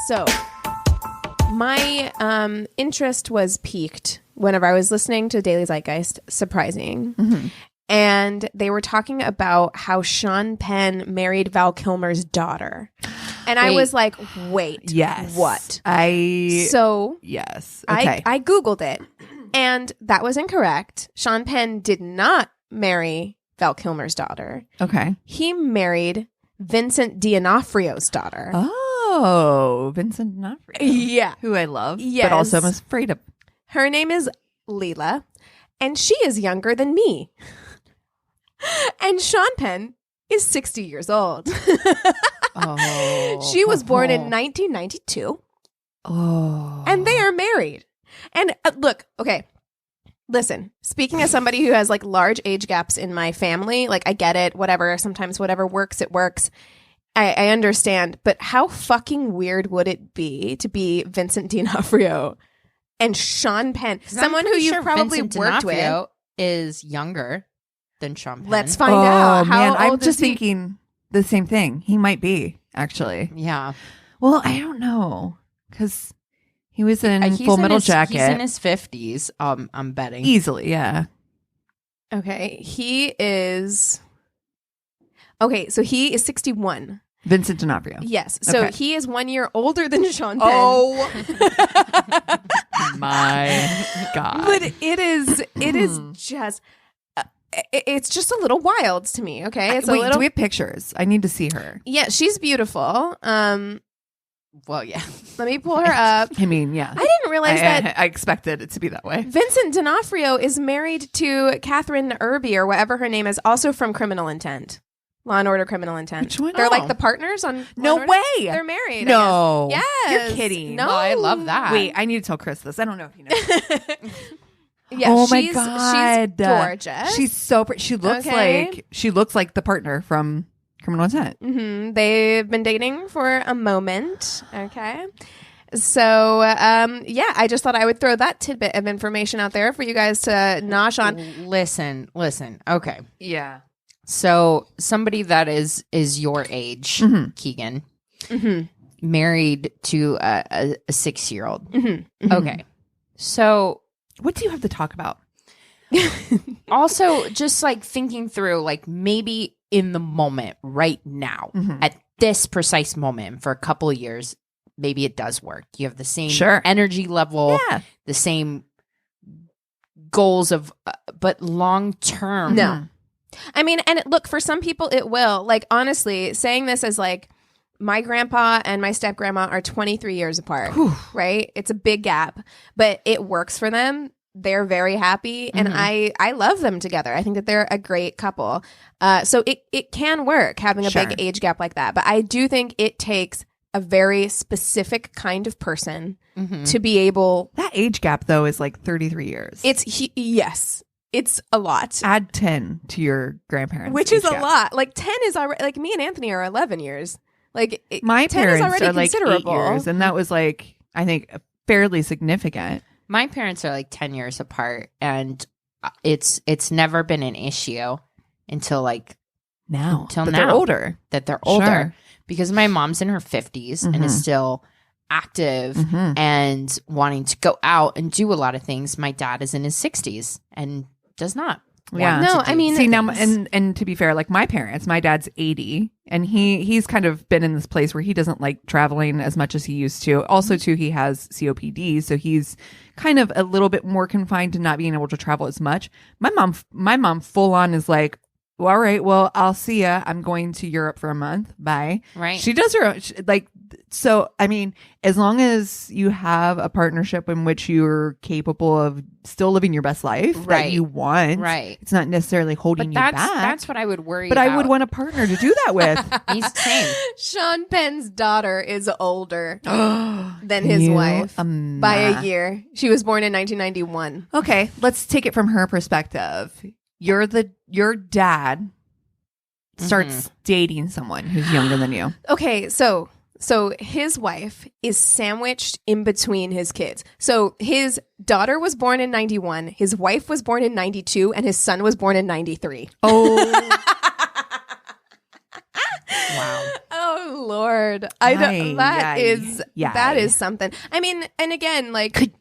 So my interest was piqued whenever I was listening to Daily Zeitgeist, surprising. Mm-hmm. And they were talking about how Sean Penn married Val Kilmer's daughter. And I was like, wait, yes. what? Yes. Okay. I Googled it, and that was incorrect. Sean Penn did not marry Val Kilmer's daughter. Okay. He married Vincent D'Onofrio's daughter. Oh, Vincent D'Onofrio. Yeah. Who I love, Yes. but also I'm afraid of. Her name is Leela, and she is younger than me. And Sean Penn is 60 years old. She was born in 1992. Oh. And they are married. And look, okay, listen, speaking as somebody who has like large age gaps in my family, like I get it, whatever, sometimes whatever works, it works. I understand. But how fucking weird would it be to be Vincent D'Onofrio and Sean Penn? Someone who you've probably Vincent worked D'Onofrio with. Is younger than Sean Penn. Let's find out. How Man, old I'm is just he? thinking the same thing. He might be, actually. Yeah. Well, I don't know, because he was in He's Full in Metal his- Jacket. He's in his 50s, I'm betting. Easily, yeah. Okay, he is 61. Vincent D'Onofrio. Yes. So Okay. he is 1 year older than Sean Penn. Oh my God. But it is just it's just a little wild to me, okay? It's Wait, a little do we have pictures? I need to see her. Yeah, she's beautiful. Well, yeah. Let me pull her up. I mean, yeah. I didn't realize that I expected it to be that way. Vincent D'Onofrio is married to Catherine Irby or whatever her name is, also from Criminal Intent. Law and Order Criminal Intent. Which one? They're Oh. like the partners on Law No and Order. way. They're married. No. I guess. Yes. You're kidding. No. Oh, I love that. Wait, I need to tell Chris this. I don't know if you know. Yeah, oh my she's God. gorgeous. She's so pretty. She looks Okay. like the partner from Criminal Intent. Mm-hmm. They've been dating for a moment. Okay. So, yeah, I just thought I would throw that tidbit of information out there for you guys to nosh on. Listen. Okay. Yeah. So somebody that is your age, Mhm. Keegan, Mm-hmm. married to a 6-year-old. Mm-hmm. Okay. So What do you have to talk about? also just like thinking through, like maybe in the moment right now, Mhm. at this precise moment for a couple of years, maybe it does work. You have the same Sure. energy level, Yeah. the same goals of, but long term. No. I mean, and look, for some people it will. Like, honestly, saying this as like, my grandpa and my step grandma are 23 years apart, right? It's a big gap, but it works for them. They're very happy, and I love them together. I think that they're a great couple. So it can work having a Sure. big age gap like that. But I do think it takes a very specific kind of person to be able. That age gap, though, is like 33 years. Yes, it's a lot. Add 10 to your grandparents. Which is age a gap. lot. Like 10 is already, like me and Anthony are 11 years. Like My 10 is parents already are like 8 considerable. years, and that was like, I think, fairly significant. My parents are like 10 years apart, and it's never been an issue until like Now. Until but now. they're older. that they're older, Sure. because my mom's in her 50s and is still active Mhm. and wanting to go out and do a lot of things. My dad is in his 60s and does not. Yeah. want to No, do I mean, See now, things. and to be fair, like my parents, my dad's 80, and he's kind of been in this place where he doesn't like traveling as much as he used to. Also, too, he has COPD, so he's kind of a little bit more confined to not being able to travel as much. My mom, full on is like, well, all right, well, I'll see ya. I'm going to Europe for a month. Bye. Right. She does her own, like. So, I mean, as long as you have a partnership in which you're capable of still living your best life that Right. you want, Right. it's not necessarily holding But you back. that's what I would worry But about. I would want a partner to do that with. He's same. Sean Penn's daughter is older than his You wife by a ima- year. She was born in 1991. Okay, let's take it from her perspective. Your dad starts dating someone who's younger than you. Okay, so his wife is sandwiched in between his kids. So his daughter was born in 91, his wife was born in 92, and his son was born in 93. Oh, Wow. Oh Lord, I don't. That is something. I mean, and again, like.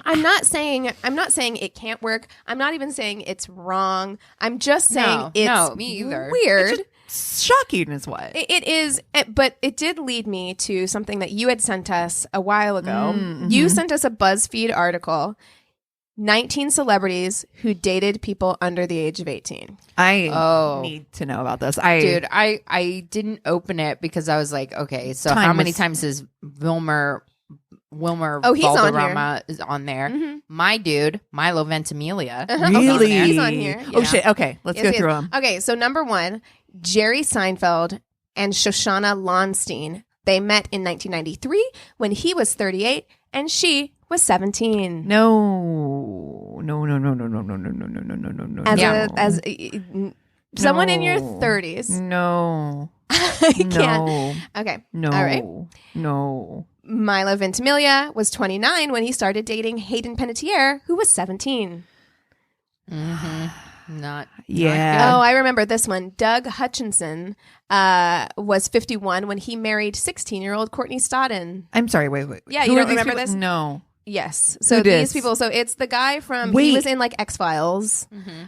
I'm not saying it can't work. I'm not even saying it's wrong. I'm just saying it's me either. Weird. It's shocking is what. It is, but it did lead me to something that you had sent us a while ago. Mm-hmm. You sent us a BuzzFeed article, 19 celebrities who dated people under the age of 18. I need to know about this. Dude, I didn't open it because I was like, okay, so how many times is Wilmer he's Valderrama is on there. Mm-hmm. My dude, Milo Ventimiglia. Really? He's on here. Oh, shit. Okay, let's go through them. Okay, so number 1, Jerry Seinfeld and Shoshana Lonstein. They met in 1993 when he was 38 and she was 17. No. As someone in your 30s. No. I can't. Okay. No. All right. No. Milo Ventimiglia was 29 when he started dating Hayden Panettiere, who was 17. Not Yeah. Oh, I remember this one. Doug Hutchinson was 51 when he married 16-year-old Courtney Stodden. I'm sorry. Wait. Yeah, Who you are don't these remember people? this? No. Yes. So Who these dis? people. So it's the guy from. Wait. He was in like X-Files,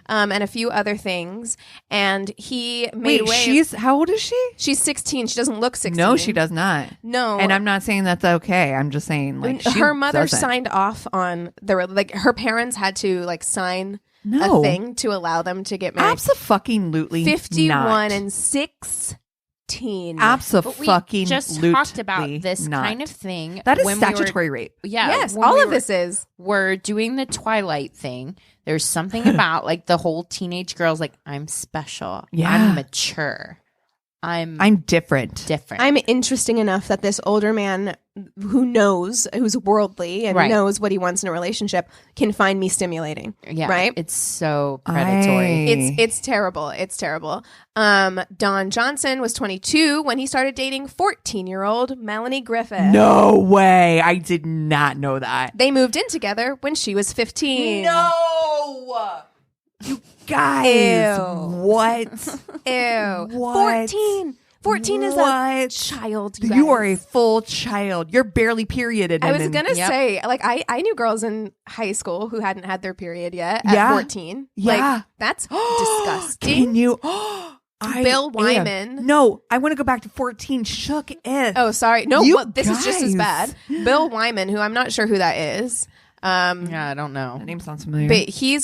and a few other things. And he made way. How old is she? She's 16. She doesn't look 16. No, she does not. No. And I'm not saying that's okay. I'm just saying like her mother doesn't. signed off on like her parents had to like sign No. a thing to allow them to get married. Abso-fucking-lutely 51 not. and 16. Abso-fucking-lutely just talked about this not. kind of thing. That is when statutory rape. Yeah. Yes, when all we of this is. We're doing the Twilight thing. There's something about like the whole teenage girls like, I'm special. Yeah. I'm mature. I'm different. different. I'm interesting enough that this older man who's worldly and knows what he wants in a relationship can find me stimulating. Yeah. Right? It's so predatory. It's terrible. It's terrible. Don Johnson was 22 when he started dating 14-year-old Melanie Griffith. No way. I did not know that. They moved in together when she was 15. No. You guys. Ew. What? Ew. What? 14 is a child. You are a full child. You're barely perioded. I was going to say, like, I knew girls in high school who hadn't had their period yet at 14. Yeah. Like, that's disgusting. Can you? Bill Wyman. No, I want to go back to 14. Shook it. Oh, sorry. No, this is just as guys. bad. Bill Wyman, who I'm not sure who that is. Yeah, I don't know. That name sounds familiar. But he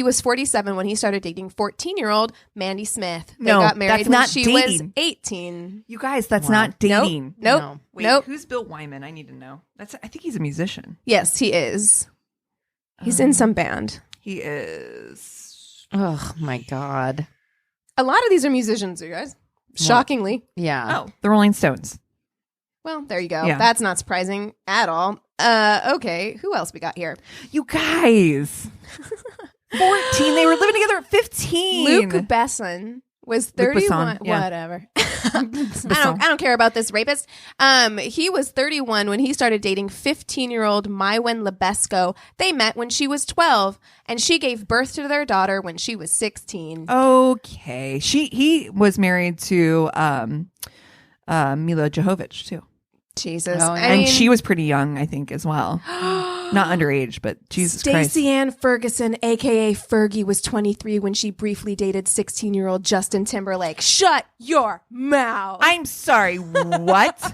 was 47 when he started dating 14-year-old Mandy Smith. They No, got married that's when not she dating. was 18. You guys, that's not dating. Nope. No. Wait, Nope. who's Bill Wyman? I need to know. I think he's a musician. Yes, he is. He's in some band. He is. Oh my God. A lot of these are musicians, you guys. Shockingly. Yeah. Oh, the Rolling Stones. Well, there you go. Yeah. That's not surprising at all. Okay, who else we got here? You guys. 14. They were living together at 15. Luke Besson was Luc 31. Besson, yeah. Whatever. I don't care about this rapist. He was 31 when he started dating 15-year-old Maiwen Lebesco. They met when she was 12, and she gave birth to their daughter when she was 16. Okay. He was married to Mila Jovovich too. Jesus. Oh, I mean, And she was pretty young, I think, as well. Not underage, but Jesus Christ. Stacey Ann Ferguson, a.k.a. Fergie, was 23 when she briefly dated 16-year-old Justin Timberlake. Shut your mouth. I'm sorry, what?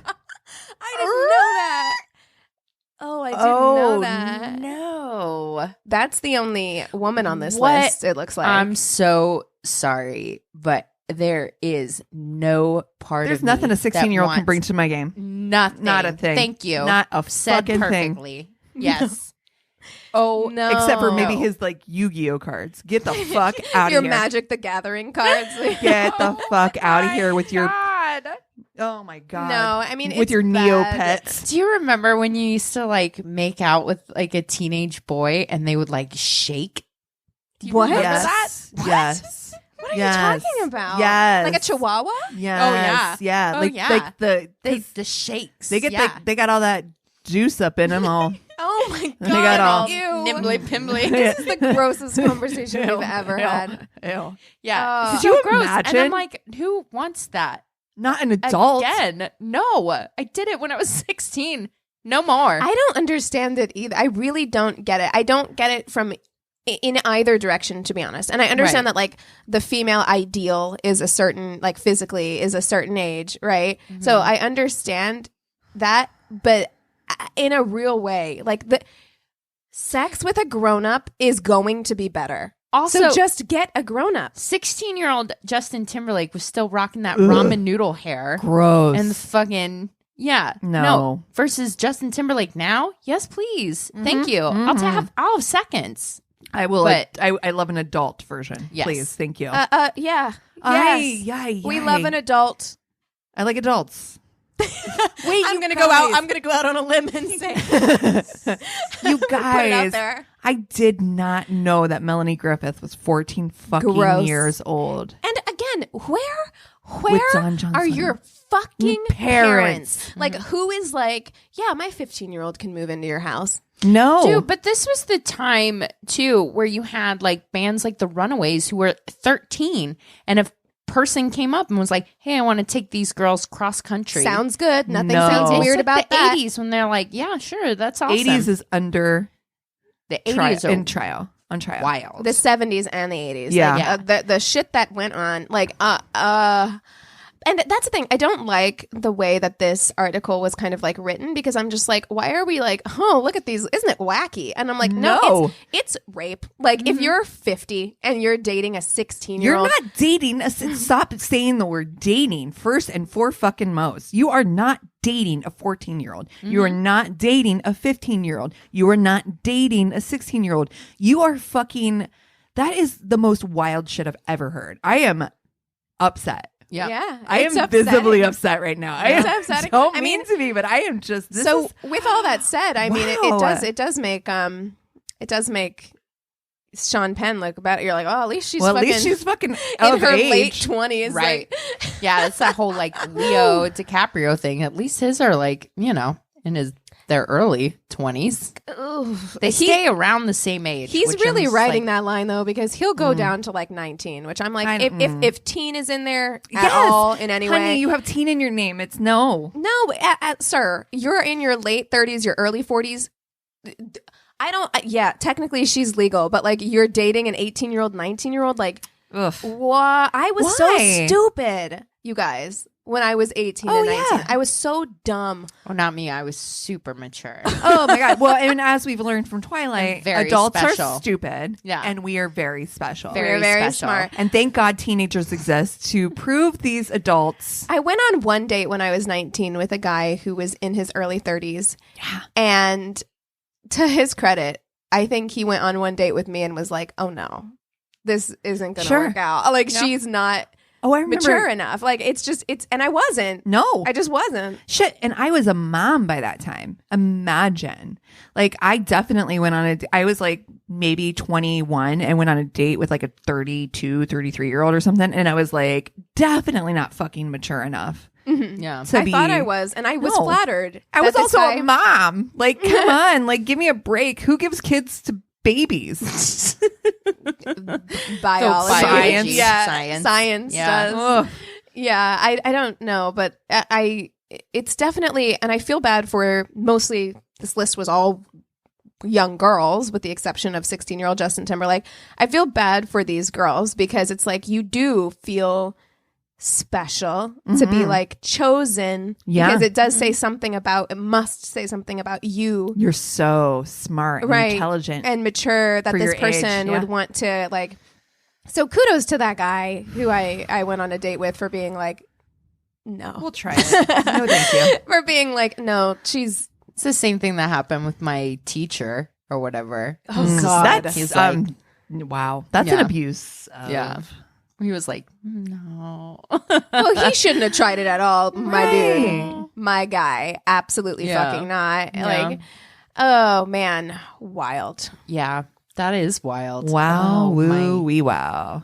I didn't know that. Oh, I didn't know that. No. That's the only woman on this What? list, it looks like. I'm so sorry, but there is no part There's of me nothing a 16-year-old that can bring wants to my game. Nothing. Not a thing. Thank you. Not a Said fucking thing. perfectly. Yes. Oh, no. Except for maybe his like Yu-Gi-Oh cards. Get the fuck out your of here. Magic the Gathering cards. Get the fuck out of here with your. God. Oh my god. No, I mean, with it's your bad. Neopets. Do you remember when you used to like make out with like a teenage boy and they would like shake? Do you What? remember Yes. that? Yes. What are Yes. you talking about? Yes. Like a chihuahua? Yes. Yeah. Oh, Like yeah. like The shakes. they get yeah. they got all that juice up in them all. Oh my god. They got all- Ew. nimbly pimbly. This is the grossest conversation we've ever had. Ew. Yeah. Oh. It's Could you so gross. And imagine? I'm like, who wants that? Not an adult. Again, no. I did it when I was 16. No more. I don't understand it either. I really don't get it. I don't get it from in either direction, to be honest. And I understand that like the female ideal is a certain, like physically is a certain age, right? So I understand that, but in a real way, like the sex with a grown-up is going to be better. Also, so just get a grown-up. 16-year-old Justin Timberlake was still rocking that ramen noodle hair. Gross. And the fucking, no. Versus Justin Timberlake now? Yes, please. Thank you. I'll have seconds. I will. But I love an adult version. Yes. Please. Thank you. Yeah. Yes. We love an adult. I like adults. Wait, I'm gonna go out on a limb and say, you put it out guys, there. I did not know that Melanie Griffith was 14 fucking Gross. years old. And again, where Don Johnson. are your fucking Parents. parents? Like, who is like, yeah, my 15-year-old can move into your house. No. Dude, but this was the time, too, where you had, like, bands like the Runaways who were 13, and a person came up and was like, hey, I want to take these girls cross-country. Sounds good. Nothing No. sounds It's weird like about the that. 80s when they're like, yeah, sure, that's awesome. 80s is under the 80s on are trial. wild. The 70s and the 80s. Yeah. Like, the shit that went on, like, and that's the thing. I don't like the way that this article was kind of like written, because I'm just like, why are we like, oh, look at these. Isn't it wacky? And I'm like, no. It's rape. Like, if you're 50 and you're dating a 16-year-old. You're not dating. Stop saying the word dating first and foremost. You are not dating a 14-year-old. You are not dating a 15-year-old. You are not dating a 16-year-old. You are fucking. That is the most wild shit I've ever heard. I am upset. Yeah. I am upsetting. visibly upset right now. It's I upsetting. don't I mean, mean to be, but I am just. With all that said, I mean, it does make Sean Penn look better. You're like, oh, at least she's fucking in her late 20s, right? Yeah, it's that whole like Leo DiCaprio thing. At least his are like, in their early 20s. They stay around the same age. He's really writing that line though, because he'll go down to like 19, which I'm like, if teen is in there at all in any honey, way, you have teen in your name. It's no, sir, you're in your late 30s, your early 40s. I don't. Technically she's legal, but like you're dating an 18-year-old, 19-year-old, like, what? I was so stupid, you guys. When I was 18 and 19. I was so dumb. Oh, not me. I was super mature. Oh my God. Well, and as we've learned from Twilight, adults special. are stupid. Yeah. And we are very special. We're very smart. And thank God teenagers exist to prove these adults. I went on one date when I was 19 with a guy who was in his early 30s. Yeah. And to his credit, I think he went on one date with me and was like, oh no, this isn't going to work out. Like, she's not... Oh, I remember. Mature enough. Like, and I wasn't. No. I just wasn't. Shit. And I was a mom by that time. Imagine. Like, I definitely went on I was like maybe 21 and went on a date with like a 32, 33-year-old or something. And I was like, definitely not fucking mature enough. Mm-hmm. Yeah. I thought I was, and I was flattered. I was also a mom. Like, come on. Like, give me a break. Who gives kids to babies? Biology. Science does. Ugh. Yeah, I don't know, but it's definitely, and I feel bad for mostly, this list was all young girls with the exception of 16-year-old Justin Timberlake. I feel bad for these girls because it's like you do feel special to be like chosen because it does say something about, it must say something about you. You're so smart and intelligent and mature that this person would want to like. So kudos to that guy who I went on a date with for being like, no, we'll try it. No, thank you. For being like, no, it's the same thing that happened with my teacher or whatever. Oh God, he's like, wow, that's an abuse. He was like, no. Well, he shouldn't have tried it at all, my dude, my guy. Absolutely fucking not. Yeah. Like, oh man, wild. Yeah, that is wild. Wow, wow.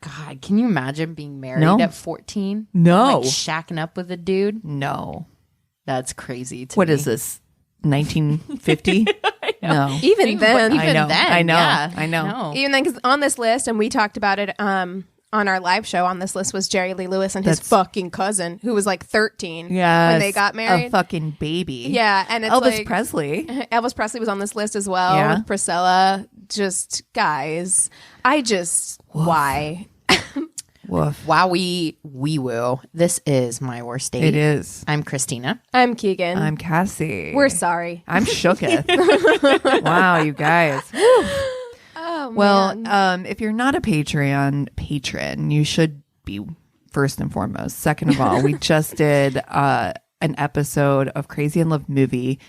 God, can you imagine being married at 14? No. Like shacking up with a dude? No. That's crazy to me. What is this? 1950? No. Even then. I know. Yeah. I know. Even then, because on this list, and we talked about it on our live show on this list was Jerry Lee Lewis and his fucking cousin, who was like 13 when they got married. A fucking baby. Yeah, and it's Elvis Presley. Elvis Presley was on this list as well. With Priscilla. Just guys, why? Woof. Wowie wee woo. This is my worst date. It is. I'm Christina. I'm Keegan. I'm Cassie. We're sorry. I'm shooketh. Wow, you guys. Oh, well, man. if you're not a Patreon patron, you should be first and foremost. Second of all, we just did an episode of Crazy in Love movie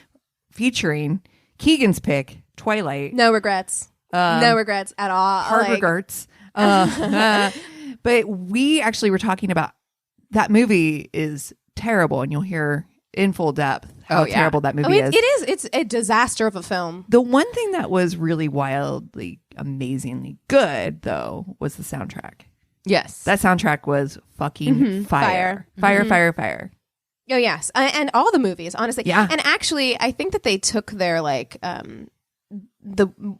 featuring Keegan's pick, Twilight. No regrets. No regrets at all. Hard regrets. But we actually were talking about that movie is terrible, and you'll hear in full depth how terrible that movie is. It is. It's a disaster of a film. The one thing that was really wildly, amazingly good, though, was the soundtrack. Yes. That soundtrack was fucking fire. Fire. Oh, yes. And all the movies, honestly. Yeah. And actually, I think that they took their, like,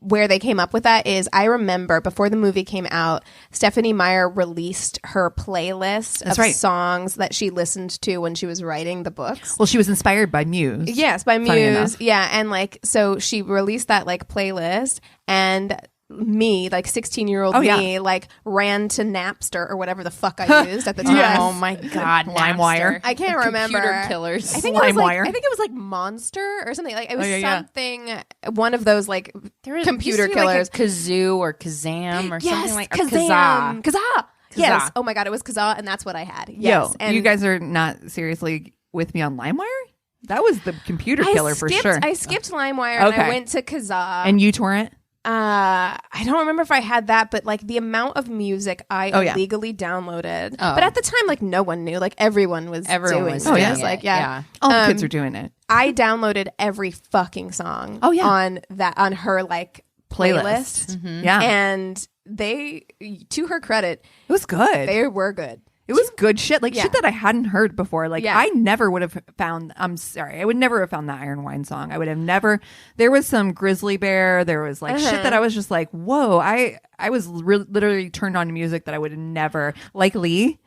where they came up with that is I remember before the movie came out, Stephanie Meyer released her playlist of songs that she listened to when she was writing the books. Well, she was inspired by Muse. Yes, by Muse. Yeah. And like, so she released that like playlist, and me, like 16-year-old me, like ran to Napster or whatever the fuck I used at the time. Yes. Oh my God, LimeWire. I can't remember. Computer killers. I think it was like Monster or something. Like it was something. One of those like computer killers, like a Kazoo or Kazam or something like Kazam. Kazaa. Yes. Oh my God, it was Kazaa, and that's what I had. Yes. And you guys are not seriously with me on LimeWire? That was the computer killer for sure. I skipped LimeWire and I went to Kazaa. And uTorrent? I don't remember if I had that, but like the amount of music I illegally downloaded. But at the time, like no one knew. Like everyone was doing it. Like all the kids are doing it. I downloaded every fucking song on her like playlist. Mm-hmm. Yeah. And they, to her credit, it was good. They were good. It was good shit. Like shit that I hadn't heard before. Like I never would have found, I would never have found the Iron Wine song. I would have never, there was some Grizzly Bear. There was like shit that I was just like, whoa, I was literally turned on to music that I would have never, like Lee.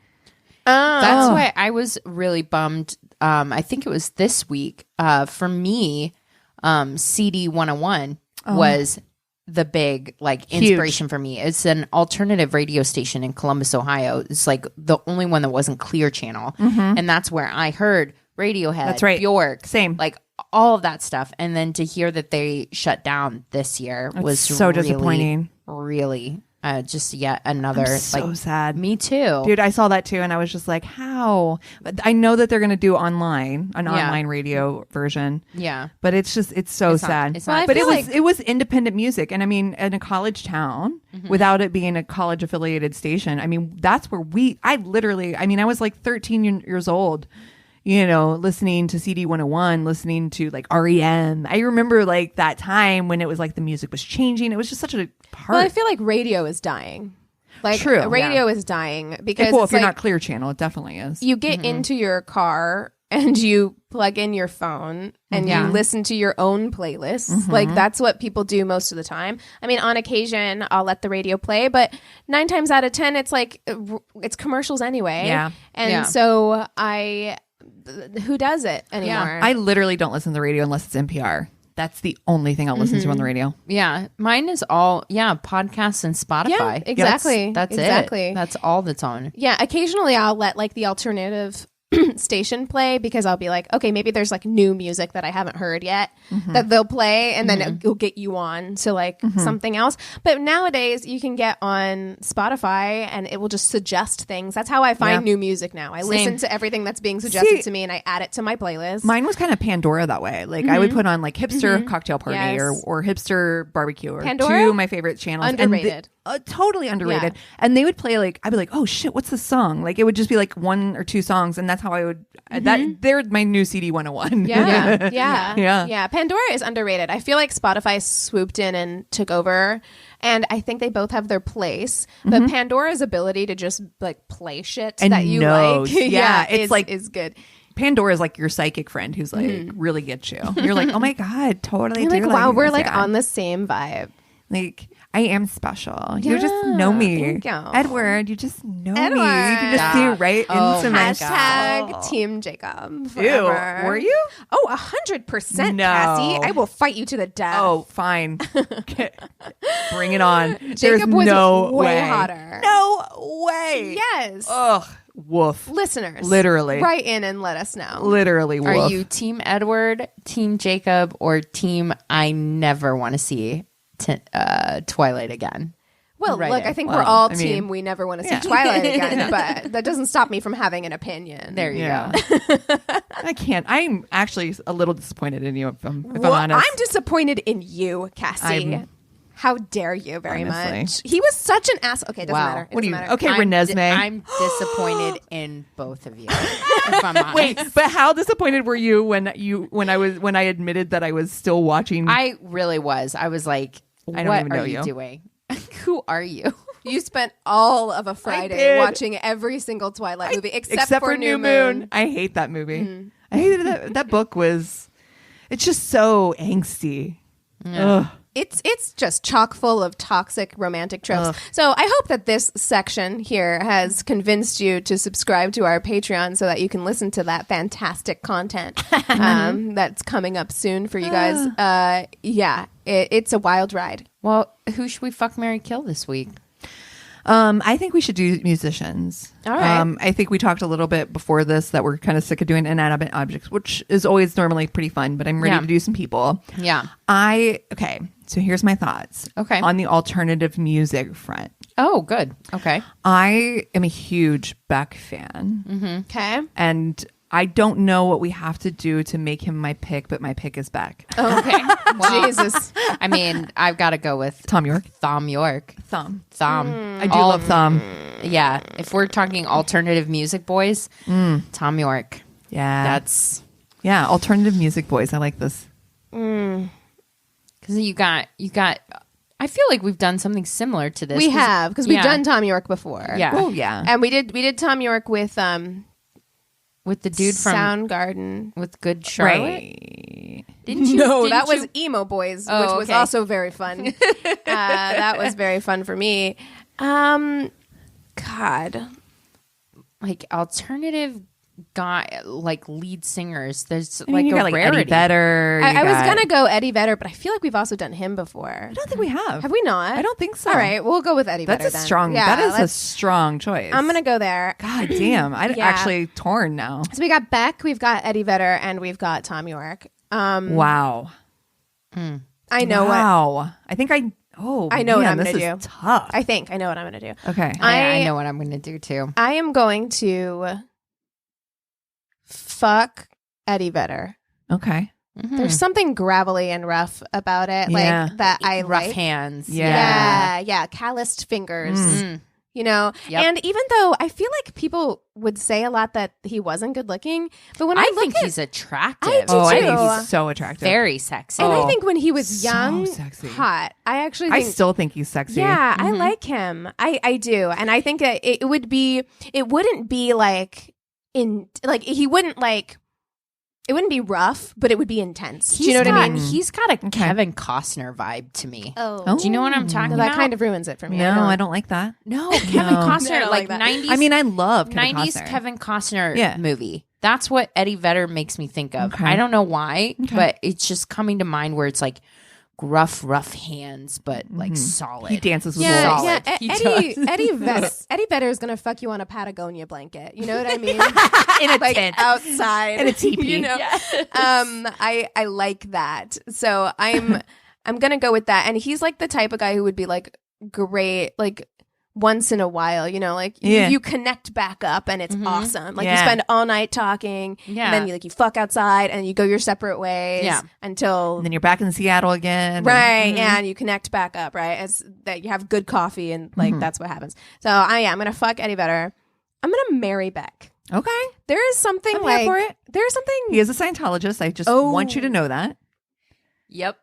That's why I was really bummed. I think it was this week. For me, CD 101 was the big like inspiration for me. It's an alternative radio station in Columbus, Ohio. It's like the only one that wasn't Clear Channel, and that's where I heard Radiohead, that's right. Bjork, same, like all of that stuff. And then to hear that they shut down this year was so really, disappointing. Really, just yet another. I'm so sad. Me too, dude. I saw that too, and I was just like, how? I know that they're going to do online radio version. Yeah, but it's so sad. But it was independent music, and I mean, in a college town, without it being a college affiliated station. I mean, that's where I was like 13 years old. You know, listening to CD 101, listening to like REM. I remember like that time when it was like the music was changing. It was just such a part. Well, I feel like radio is dying. Like true, radio is dying because if you're not Clear Channel, it definitely is. You get into your car and you plug in your phone and you listen to your own playlists. Like that's what people do most of the time. I mean, on occasion I'll let the radio play, but 9 times out of 10 it's like it's commercials anyway. Yeah. And so who does it anymore? Yeah. I literally don't listen to the radio unless it's NPR. That's the only thing I'll listen to on the radio. Yeah. Mine is all, podcasts and Spotify. Yeah, exactly. That's it. That's all that's on. Yeah. Occasionally I'll let like the alternative station play because I'll be like, okay, maybe there's like new music that I haven't heard yet that they'll play, and then it'll get you on to like something else. But nowadays you can get on Spotify and it will just suggest things. That's how I find new music now. I listen to everything that's being suggested to me and I add it to my playlist. Mine was kind of Pandora that way. Like I would put on like hipster cocktail party or hipster barbecue or Pandora? two of my favorite channels. Underrated. Totally underrated. And they would play like, I'd be like, oh shit, what's the song? Like it would just be like 1 or 2 songs, and that's how I would they're my new CD 101. Yeah. Pandora is underrated. I feel like Spotify swooped in and took over, and I think they both have their place, but Pandora's ability to just like play shit and that you knows. like it's is good. Pandora is like your psychic friend who's like really gets you. You're like, oh my god, totally. You're like, wow, we're like on the same vibe. Like I am special. You just know me. thank you. Edward, you just know me. You Edward. can just see right into my Hashtag soul. Team Jacob. Ew, Forever. were you? Oh, 100%, No. Cassie. I will fight you to the death. Oh, fine. Bring it on. Jacob There's was no way way. hotter. No way. Yes. Ugh. Woof. Listeners, Literally. write in and let us know. Literally woof. Are you Team Edward, Team Jacob, or Team I never want to see Twilight again? Well, Right look, in. I think Well, we're all I team. mean, We never want to see yeah. Twilight again, but that doesn't stop me from having an opinion. There you Yeah. go. I can't. I'm actually a little disappointed in you if I'm Well, honest. I'm disappointed in you, Cassie. I'm- How dare you very Honestly. much. He was such an ass. Okay, doesn't Wow. matter. It What do you? doesn't matter. Okay, I'm Renesmee. I'm disappointed in both of you. If I'm honest. Wait, but how disappointed were you when I admitted that I was still watching? I really was. I was like, I don't what even are know you you. doing? Who are you? You spent all of a Friday did. watching every single Twilight movie except for New Moon. I hate that movie. I hated that. That book was. It's just so angsty. Ugh. It's just chock full of toxic romantic tropes. Ugh. So I hope that this section here has convinced you to subscribe to our Patreon so that you can listen to that fantastic content that's coming up soon for you guys. It's a wild ride. Well, who should we fuck, marry, kill this week? I think we should do musicians. All right. I think we talked a little bit before this that we're kind of sick of doing inanimate objects, which is always normally pretty fun, but I'm ready Yeah. to do some people. Yeah. Okay. So here's my thoughts. Okay. On the alternative music front. Oh, good. Okay. I am a huge Beck fan. Okay. And I don't know what we have to do to make him my pick, but my pick is Beck. Okay. Well, Jesus. I mean, I've got to go with Thom Yorke. Thom Yorke. Thom. Thom. I do love Thom. Yeah. If we're talking alternative music boys, Thom Yorke. Yeah. That's Yeah. Alternative music boys. I like this. because you got. I feel like we've done something similar to this. We have, because we've Yeah. done Thom Yorke before. Yeah. Oh, yeah. And we did Thom Yorke with with the dude from Soundgarden. with Good Charlotte. Right. Didn't you? No, didn't that was you- Emo Boys, Oh, which was okay. also very fun. That was very fun for me. God. like alternative guy, like lead singers. There's I mean, like you a got like rarity. Eddie Vedder. I was going to go Eddie Vedder, but I feel like we've also done him before. I don't think we have. Have we not? I don't think so. All right, we'll go with Eddie That's Vedder a then. strong. Yeah, that is a let's- strong choice. I'm going to go there. God damn! I'm Yeah. actually torn now. So we got Beck, we've got Eddie Vedder, and we've got Thom Yorke. Wow. I know what Wow. I think I. Oh, I know what man, I'm this gonna is do. Tough. I think I know what I'm going to do. Okay. I know what I'm going to do too. I am going to fuck Eddie Vedder. Okay. There's something gravelly and rough about it, Yeah. like that I Rough like. hands. Yeah, calloused fingers. You know, Yep. and even though I feel like people would say a lot that he wasn't good looking, but when I, I look think at, he's attractive. I do Oh, I too. think he's so attractive. Very sexy. and Oh, I think when he was so young, sexy. hot, I actually I think, still think he's sexy. yeah, I like him. I do, and I think that it wouldn't be like he wouldn't like. It wouldn't be rough, but it would be intense. Do you know what I mean? He's got a Kevin Costner vibe to me. Oh, Do you know what I'm talking no, about? that kind of ruins it for me. No, I don't like that. No, Kevin Costner, I don't like like that. 90s. I mean, I love Kevin 90s Costner. Kevin Costner Yeah. movie. That's what Eddie Vedder makes me think of. Okay. I don't know why, but it's just coming to mind where it's like rough hands, but like solid. He dances with Yeah, wolves. yeah. He Eddie Vedder is gonna fuck you on a Patagonia blanket. You know what I mean? In a like tent. outside In a teepee. You know? I like that. So I'm gonna go with that. And he's like the type of guy who would be like great, like once in a while, you know, like Yeah. you connect back up and it's awesome. Like you Yeah. spend all night talking, Yeah. and then you fuck outside and you go your separate ways Yeah. until And then you're back in Seattle again. right, yeah, and you connect back up, right? As that you have good coffee and like that's what happens. So I'm gonna fuck Eddie Vedder. I'm gonna marry Beck. Okay. There is something I'm like here for it. there's something He is a Scientologist. I just want you to know that. Yep.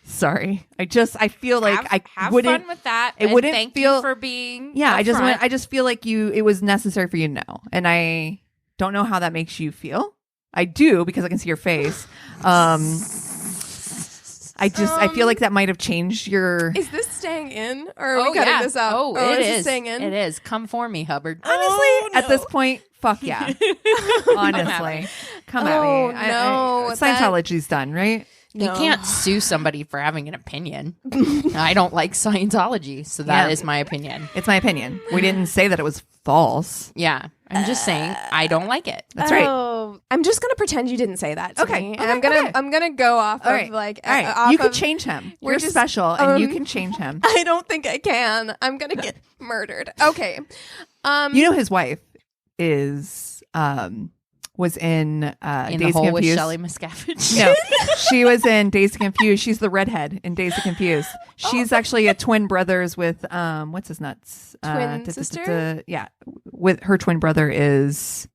Sorry. I feel like have wouldn't fun with that. it and wouldn't thank feel- you for being. Yeah, I upfront. just feel like it was necessary for you to know. And I don't know how that makes you feel. I do because I can see your face. I I feel like that might have changed your. Is this staying in, or are we cutting this out? Oh, is it this is. staying in? It is. Come for me, Hubbard. Honestly, at this point, fuck yeah. Honestly, come at me. No, Scientology's done, right? You can't sue somebody for having an opinion. I don't like Scientology, so that is my opinion. It's my opinion. We didn't say that it was false. Yeah, I'm just saying I don't like it. That's right. I'm just gonna pretend you didn't say that to me, and I'm gonna go off All of right. like All right. off You can of- change him. we're You're just- special, and you can change him. I don't think I can. I'm gonna get murdered. Okay. You know his wife was in In Days the of hole with Confused. Shelley Miscavige. No, she was in Days of Confused. She's the redhead in Days of Confused. She's actually a twin brothers with what's his nuts? Twin sister? Yeah, with her twin brother is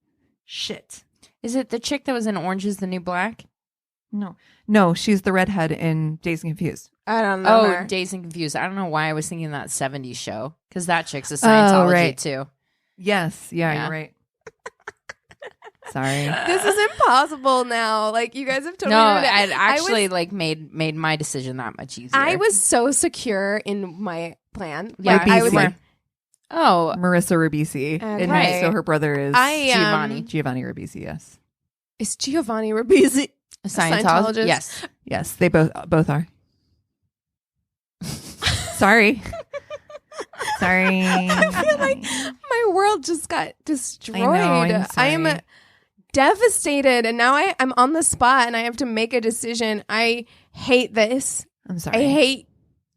shit. Is it the chick that was in Orange is the New Black? No, she's the redhead in Days of Confused. I don't know. Oh, her. Dazed and Confused. I don't know why I was thinking that 70s show, because that chick's a Scientology right. too. Yes, yeah, you're right. Sorry. This is impossible now. Like you guys have totally No, ruined it. it actually I was, made my decision that much easier. I was so secure in my plan. Yeah, Like, I was Ribisi. like, Oh, Marissa Ribisi. And right. so her brother is Giovanni Ribisi, yes. Is Giovanni Ribisi a Scientologist? Yes. Yes, they both are. Sorry. Sorry. I feel like my world just got destroyed. I'm I am sorry. devastated, and now I'm on the spot, and I have to make a decision. I hate this. I'm sorry.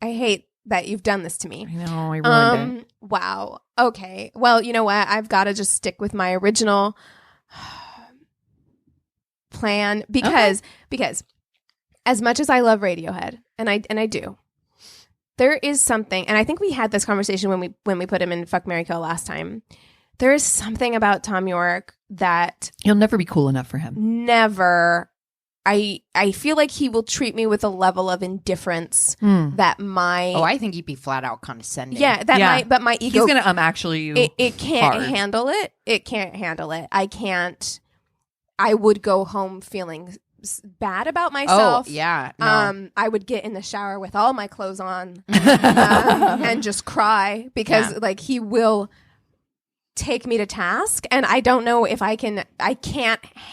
I hate that you've done this to me. I know, I ruined it. Wow. Okay. Well, you know what? I've got to just stick with my original plan because as much as I love Radiohead, and I do, there is something, and I think we had this conversation when we put him in Fuck, Marry, Kill last time. There is something about Thom Yorke that You'll never be cool enough for him. never. I feel like he will treat me with a level of indifference that my Oh, I think he'd be flat out condescending. but my ego He's gonna actually you. it can't hard. handle it. It can't handle it. I can't. I would go home feeling bad about myself. Oh, yeah. No. I would get in the shower with all my clothes on and just cry because like he will take me to task, and I don't know if I can't.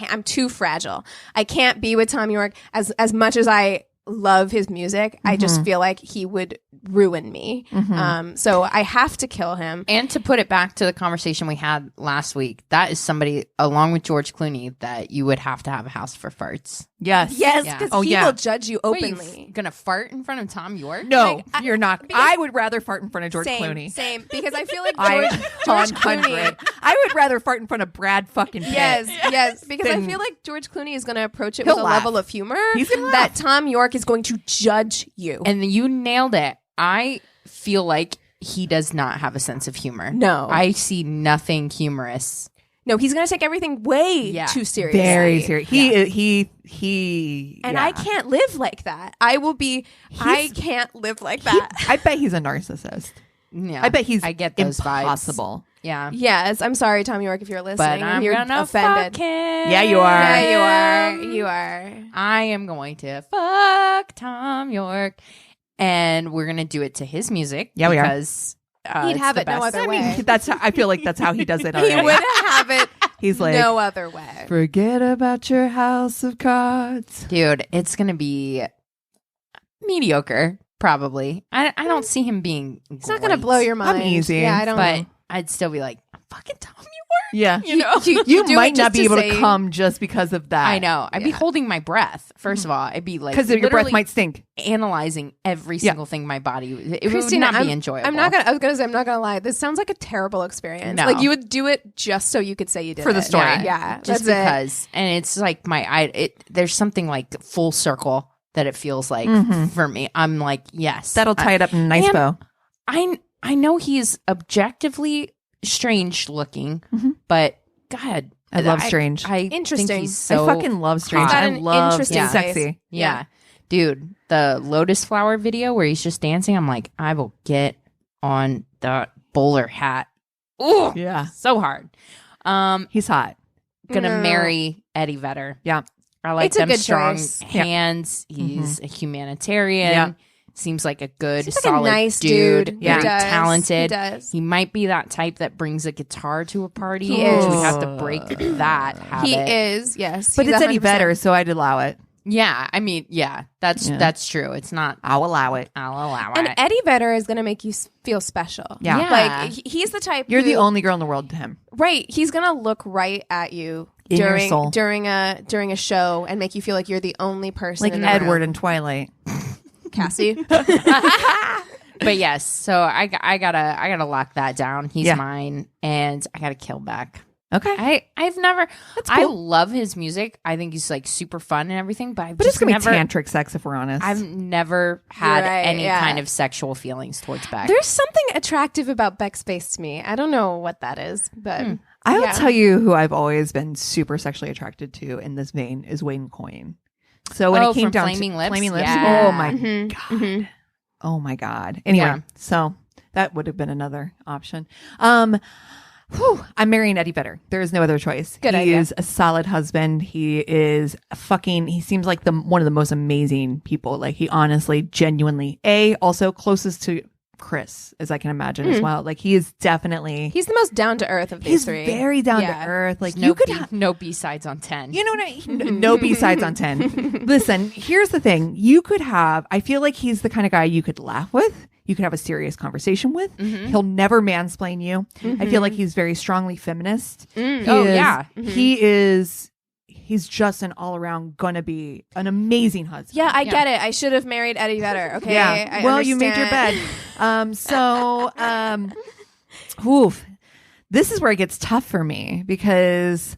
I'm too fragile. I can't be with Thom Yorke as much as I love his music. I just feel like he would ruin me. So I have to kill him. And to put it back to the conversation we had last week, that is somebody, along with George Clooney, that you would have to have a house for farts. Yes. Yes, Yeah. because Oh, he yeah. will judge you Wait, you openly. gonna fart in front of Thom Yorke? No, Like, you're not. I would rather fart in front of George Same, Clooney. same. Because I feel like I George Clooney. I would rather fart in front of Brad fucking Pitt. Yes. Because I Then feel like George Clooney is going to approach it he'll with a laugh. level of humor He's gonna that laugh. Thom Yorke is going to judge you. And you nailed it. I feel like he does not have a sense of humor. No. I see nothing humorous. No, he's going to take everything way too seriously. Very serious. He. And yeah. I can't live like that. I can't live like that. I bet he's a narcissist. Yeah, I bet he's I get those impossible. vibes. Yeah. Yes, I'm sorry, Thom Yorke, if you're listening But and I'm you're gonna offended. fuck him. Yeah, you are. Yeah, you are. I am going to fuck Thom Yorke. And we're going to do it to his music. Yeah, we are. Because He'd it's have the it no best. other I way. mean, I feel like that's how he does it He already. would have it He's like, no other way. forget about your house of cards. Dude, it's going to be mediocre, probably. I don't see him being It's not going to blow your mind. easy. Yeah, I don't But know. I'd still be like, I'm fucking Thom Yorke. Yeah. You know? You do might it not just be to able say- to come just because of that. I know. I'd be holding my breath, first of all. I'd be like, Because your breath literally might stink. analyzing every single thing in my body. It Christina, would not be I'm enjoyable. I was gonna say, I'm not gonna lie. This sounds like a terrible experience. No. Like you would do it just so you could say you did For the it. story. Yeah, just that's it. because. And it's like there's something like full circle that it feels like for me. I'm like, yes. That'll tie it up in a nice and- bow. I know he's objectively strange looking, but God, I love strange. I Interesting. think he's so I fucking love strange. He's got I an love interesting he's face. sexy. Yeah. Dude, the lotus flower video where he's just dancing, I'm like, I will get on the bowler hat. Ooh, Yeah. so hard. He's hot. Gonna No. marry Eddie Vedder. Yeah. I like It's a them good strong choice. hands. He's a humanitarian. Yeah. Seems like a good, Seems like a solid nice dude. dude. Very He does. talented. He does. He might be that type that brings a guitar to a party. He which is. we have to break that habit. He is, yes. But He's it's Eddie 100%. Vedder, so I'd allow it. Yeah, I mean, that's true. It's not. I'll allow it. I'll allow And it. Eddie Vedder is going to make you feel special. Yeah. Yeah. Like, he's the type You're who, the only girl in the world to him. Right. He's going to look right at you In your soul. during a show and make you feel like you're the only person Like in the Edward room. in Twilight. Cassie. But yes, so I gotta lock that down. He's Yeah. mine, and I gotta kill Beck. Okay. I've never. That's I cool. love his music. I think he's like super fun and everything. But I've But just it's going to be never. tantric sex if we're honest. I've never had right, any yeah. kind of sexual feelings towards Beck. There's something attractive about Beck's face to me. I don't know what that is, but I will yeah. tell you who I've always been super sexually attracted to in this vein is Wayne Coyne. So when Oh, it came from down Flaming to Lips? Flaming Lips, Yeah. oh my Mhm, god, mhm. oh my god. Anyway, Yeah. so that would have been another option. I'm marrying Eddie Vedder. There is no other choice. Good he idea. is a solid husband. He is he seems like one of the most amazing people. Like he honestly, genuinely, also closest to Chris as I can imagine as well. Like he is definitely, He's the most down to earth of these he's three. very down Yeah. to earth. Like no you could no B-sides on 10. you know what I mean? No B-sides on 10. Listen, here's the thing. You could I feel like he's the kind of guy you could laugh with. You could have a serious conversation with. He'll never mansplain you. I feel like he's very strongly feminist. Yeah. He's just an all-around gonna be an amazing husband. Yeah, I get it. I should have married Eddie Vedder. Okay. Yeah. I Well, you made your bed. understand. Oof. This is where it gets tough for me because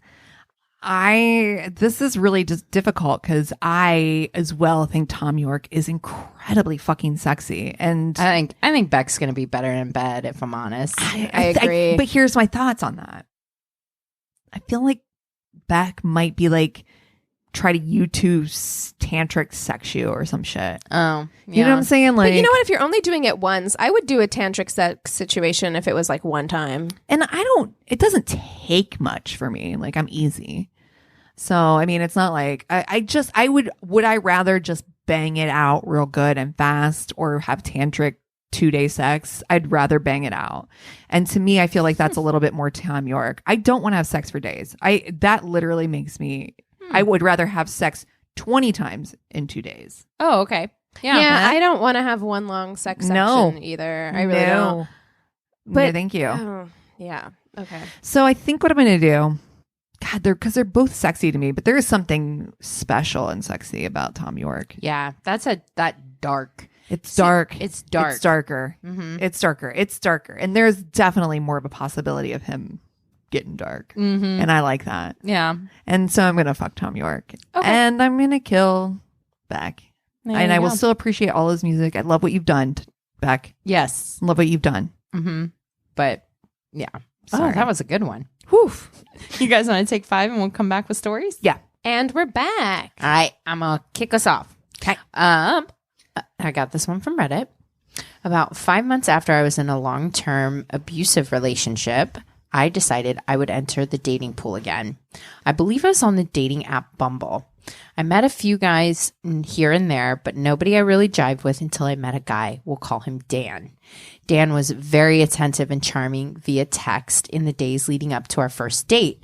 this is really just difficult because I as well think Thom Yorke is incredibly fucking sexy. And I think Beck's gonna be better in bed, if I'm honest. I agree. but here's my thoughts on that. I feel like Beck might be like try to YouTube tantric sex you or some shit. Oh, You know what I'm saying? Like, But you know what? If you're only doing it once, I would do a tantric sex situation if it was like one time. and it doesn't take much for me. Like I'm easy. So, I mean, it's not like would I rather just bang it out real good and fast or have tantric 2-day sex? I'd rather bang it out. And to me, I feel like that's a little bit more Thom Yorke. I don't want to have sex for days. That literally makes me, I would rather have sex 20 times in 2 days. Oh, okay. Yeah. Yeah, I don't want to have one long sex section No. either. I really don't. But But- thank you. Oh, yeah. Okay. So I think what I'm going to do, God, they're both sexy to me, but there is something special and sexy about Thom Yorke. Yeah. That dark. It's dark. It's dark. It's darker. Mm-hmm. It's darker. It's darker. And there's definitely more of a possibility of him getting dark. Mm-hmm. And I like that. Yeah. And so I'm going to fuck Thom Yorke. Okay. And I'm going to kill Beck. There And you I will go. still appreciate all his music. I love what you've done, Beck. Yes. Love what you've done. Mm-hmm. But yeah. Sorry. Oh, that was a good one. Whew. You guys want to take 5 and we'll come back with stories? Yeah. And we're back. All right. I'm going to kick us off. Okay. I got this one from Reddit. About 5 months after I was in a long-term abusive relationship, I decided I would enter the dating pool again. I believe I was on the dating app Bumble. I met a few guys here and there, but nobody I really jived with until I met a guy. We'll call him Dan. Dan was very attentive and charming via text in the days leading up to our first date.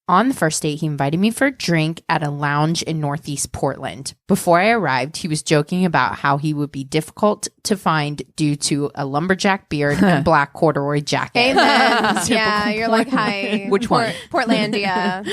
On the first date, he invited me for a drink at a lounge in Northeast Portland. Before I arrived, he was joking about how he would be difficult to find due to a lumberjack beard and black corduroy jacket. Amen. Yeah, you're like, hi. Which one? Portlandia.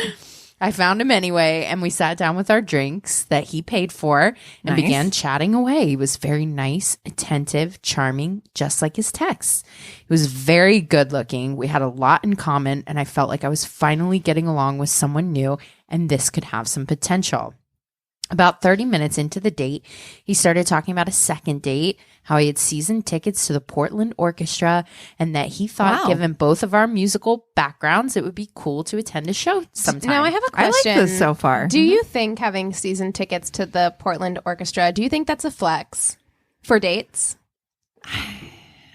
I found him anyway, and we sat down with our drinks that he paid for and Nice. began chatting away. He was very nice, attentive, charming, just like his texts. He was very good looking. We had a lot in common, and I felt like I was finally getting along with someone new, and this could have some potential. About 30 minutes into the date, he started talking about a second date, how he had season tickets to the Portland Orchestra, and that he thought, Wow. given both of our musical backgrounds, it would be cool to attend a show sometime. Now I have a I like question. this so far. Do you think having season tickets to the Portland Orchestra, do you think that's a flex for dates?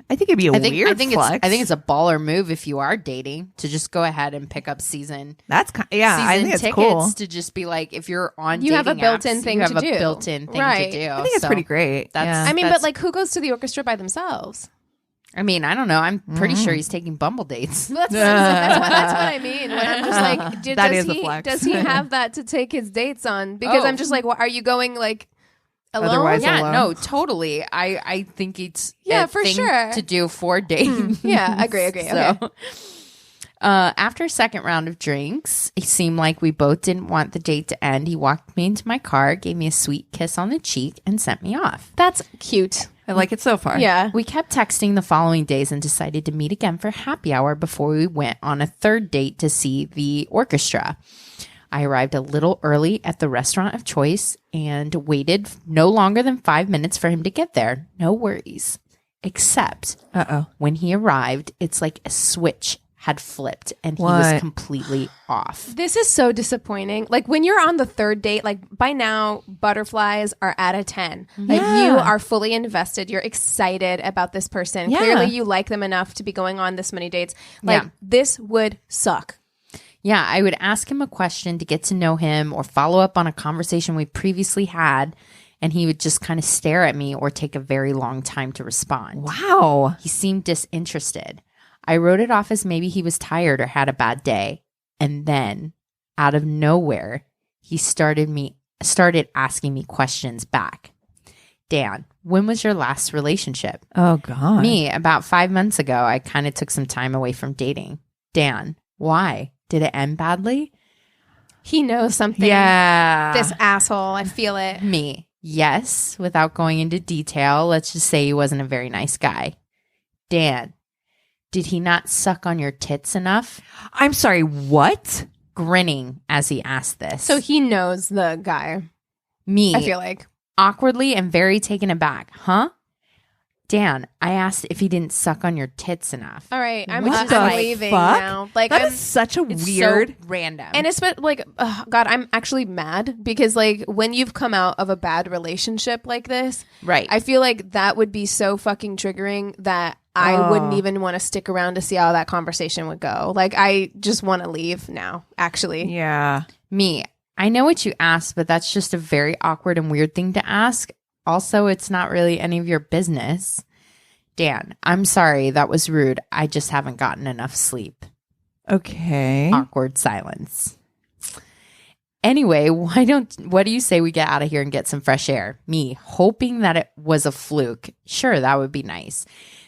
I think it'd be a weird I think flex. I think it's a baller move if you are dating to just go ahead and pick up season. That's I think it's tickets cool. to just be like, if you're on, You have a dating built-in apps, thing you to have do. a built-in thing Right. to do. I think it's pretty great. That's, I mean, that's- but like, who goes to the orchestra by themselves? I mean, I don't know. I'm pretty sure he's taking Bumble dates. That's what I mean. When I'm just like, That is a flex. does he have that to take his dates on? Because I'm just like, well, are you going like alone? Otherwise, Yeah, alone. no, totally. I think it's Yeah, a for thing sure. to do for dating. Yeah, agree. Okay. After a second round of drinks, it seemed like we both didn't want the date to end. He walked me into my car, gave me a sweet kiss on the cheek, and sent me off. That's cute. I like it so far. Yeah. We kept texting the following days and decided to meet again for happy hour before we went on a third date to see the orchestra. I arrived a little early at the restaurant of choice and waited no longer than 5 minutes for him to get there. No worries. Except when he arrived, it's like a switch had flipped and he was completely off. This is so disappointing. Like when you're on the third date, like by now butterflies are at a 10. Like you are fully invested. You're excited about this person. Yeah. Clearly you like them enough to be going on this many dates. Like this would suck. Yeah, I would ask him a question to get to know him or follow up on a conversation we previously had, and he would just kind of stare at me or take a very long time to respond. Wow. He seemed disinterested. I wrote it off as maybe he was tired or had a bad day. And then, out of nowhere, he started asking me questions back. Dan, when was your last relationship? Oh, God. Me, about 5 months ago, I kind of took some time away from dating. Dan, why? Did it end badly? He knows something. Yeah. This asshole. I feel it. Me, yes. Without going into detail, let's just say he wasn't a very nice guy. Dan, did he not suck on your tits enough? I'm sorry, what? Grinning as he asked this. So he knows the guy. Me, I feel like. awkwardly and very taken aback. Huh? Dan, I asked if he didn't suck on your tits enough. All right, I'm Which is like, leaving fuck? now. Like That I'm is such a It's weird. so random. And it's like, God, I'm actually mad because like when you've come out of a bad relationship like this, right. I feel like that would be so fucking triggering that I wouldn't even want to stick around to see how that conversation would go. Like I just want to leave now, actually. Yeah. Me, I know what you asked, but that's just a very awkward and weird thing to ask. Also, it's not really any of your business. Dan, I'm sorry. That was rude. I just haven't gotten enough sleep. Okay. Awkward silence. Anyway, what do you say we get out of here and get some fresh air? Me, hoping that it was a fluke. Sure, that would be nice.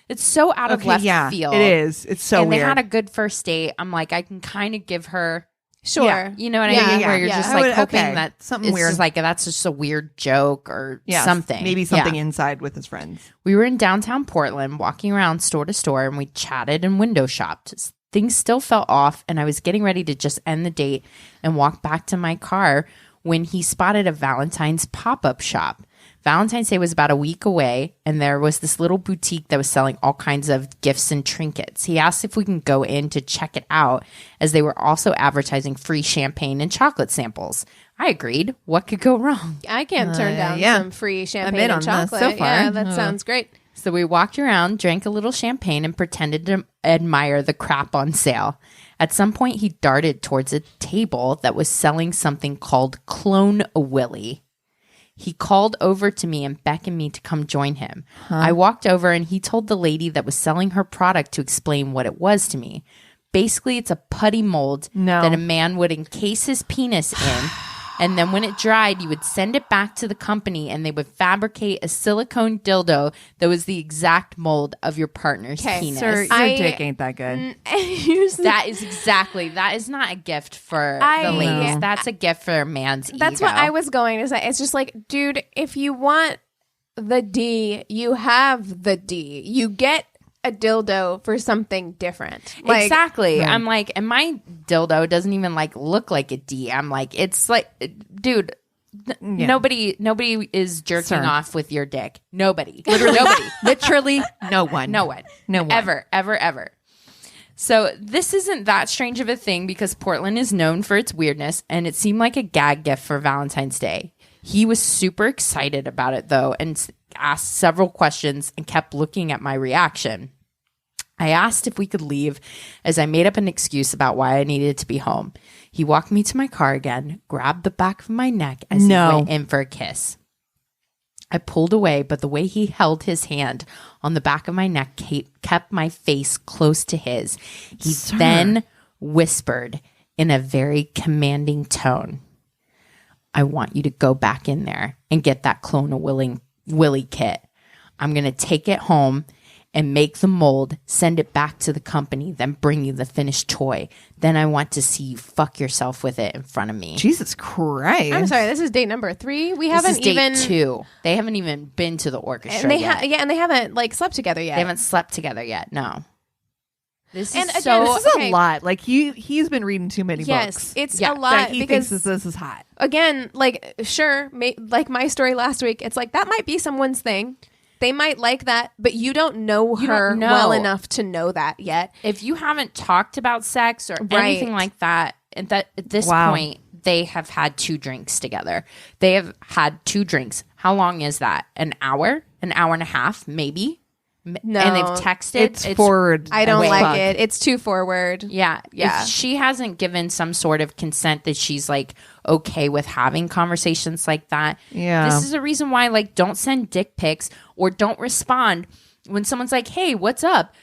It's so out of left field. It is. It's so and weird. they had a good first date. I'm like, I can kind of give her, Sure. Yeah. you know what I mean? Where you're just I like would- hoping okay. that Something it's weird. just like, that's just a weird joke or Yes, something. Maybe something Yeah. inside with his friends. We were in downtown Portland, walking around store to store, and we chatted and window shopped. Things still felt off, and I was getting ready to just end the date and walk back to my car when he spotted a Valentine's pop-up shop. Valentine's Day was about a week away, and there was this little boutique that was selling all kinds of gifts and trinkets. He asked if we can go in to check it out, as they were also advertising free champagne and chocolate samples. I agreed. What could go wrong? I can't turn down yeah. some free champagne in and on this chocolate. so far. Yeah, that sounds great. So we walked around, drank a little champagne, and pretended to admire the crap on sale. At some point, he darted towards a table that was selling something called Clone a Willy. He called over to me and beckoned me to come join him. I walked over and he told the lady that was selling her product to explain what it was to me. Basically, it's a putty mold that a man would encase his penis in. And then when it dried, you would send it back to the company and they would fabricate a silicone dildo that was the exact mold of your partner's penis. Sir, your dick ain't that good. That is not a gift for the ladies. No. That's a gift for a man's ego. That's what I was going to say. It's just like, dude, if you want the D, you have the D. You get a dildo for something different. Like, exactly. I'm like, and my dildo doesn't even like look like a D. I'm like, it's like, dude, nobody is jerking off with your dick. Nobody. Literally nobody. Literally no one. No one. No one. Ever. So this isn't that strange of a thing because Portland is known for its weirdness, and it seemed like a gag gift for Valentine's Day. He was super excited about it though, and asked several questions and kept looking at my reaction. I asked if we could leave as I made up an excuse about why I needed to be home. He walked me to my car again, grabbed the back of my neck as he went in for a kiss. I pulled away, but the way he held his hand on the back of my neck kept my face close to his. He then whispered in a very commanding tone, I want you to go back in there and get that Clone a Willy kit. I'm going to take it home and make the mold, send it back to the company, then bring you the finished toy. Then I want to see you fuck yourself with it in front of me. Jesus Christ. I'm sorry, this is date number 3. We This haven't is date even 2. They haven't even been to the orchestra and they yet. and they haven't like slept together yet. They haven't slept together yet. No. This And is again, so this This is Okay. a lot. Like he's been reading too many yes, books. it's Yeah, a lot That he because thinks this is hot. again, like sure, like my story last week, it's like that might be someone's thing. They might like that, but you don't know her don't know. well enough to know that yet. if you haven't talked about sex or anything like that, and that at this Wow. point they have had 2 drinks together. They have had 2 drinks. How long is that? An hour and a half, maybe. No, and they've texted. It's forward. I don't as like fuck. it. It's too forward. Yeah. Yeah. If she hasn't given some sort of consent that she's like okay with having conversations like that. Yeah. This is a reason why, like, don't send dick pics or don't respond when someone's like, hey, what's up?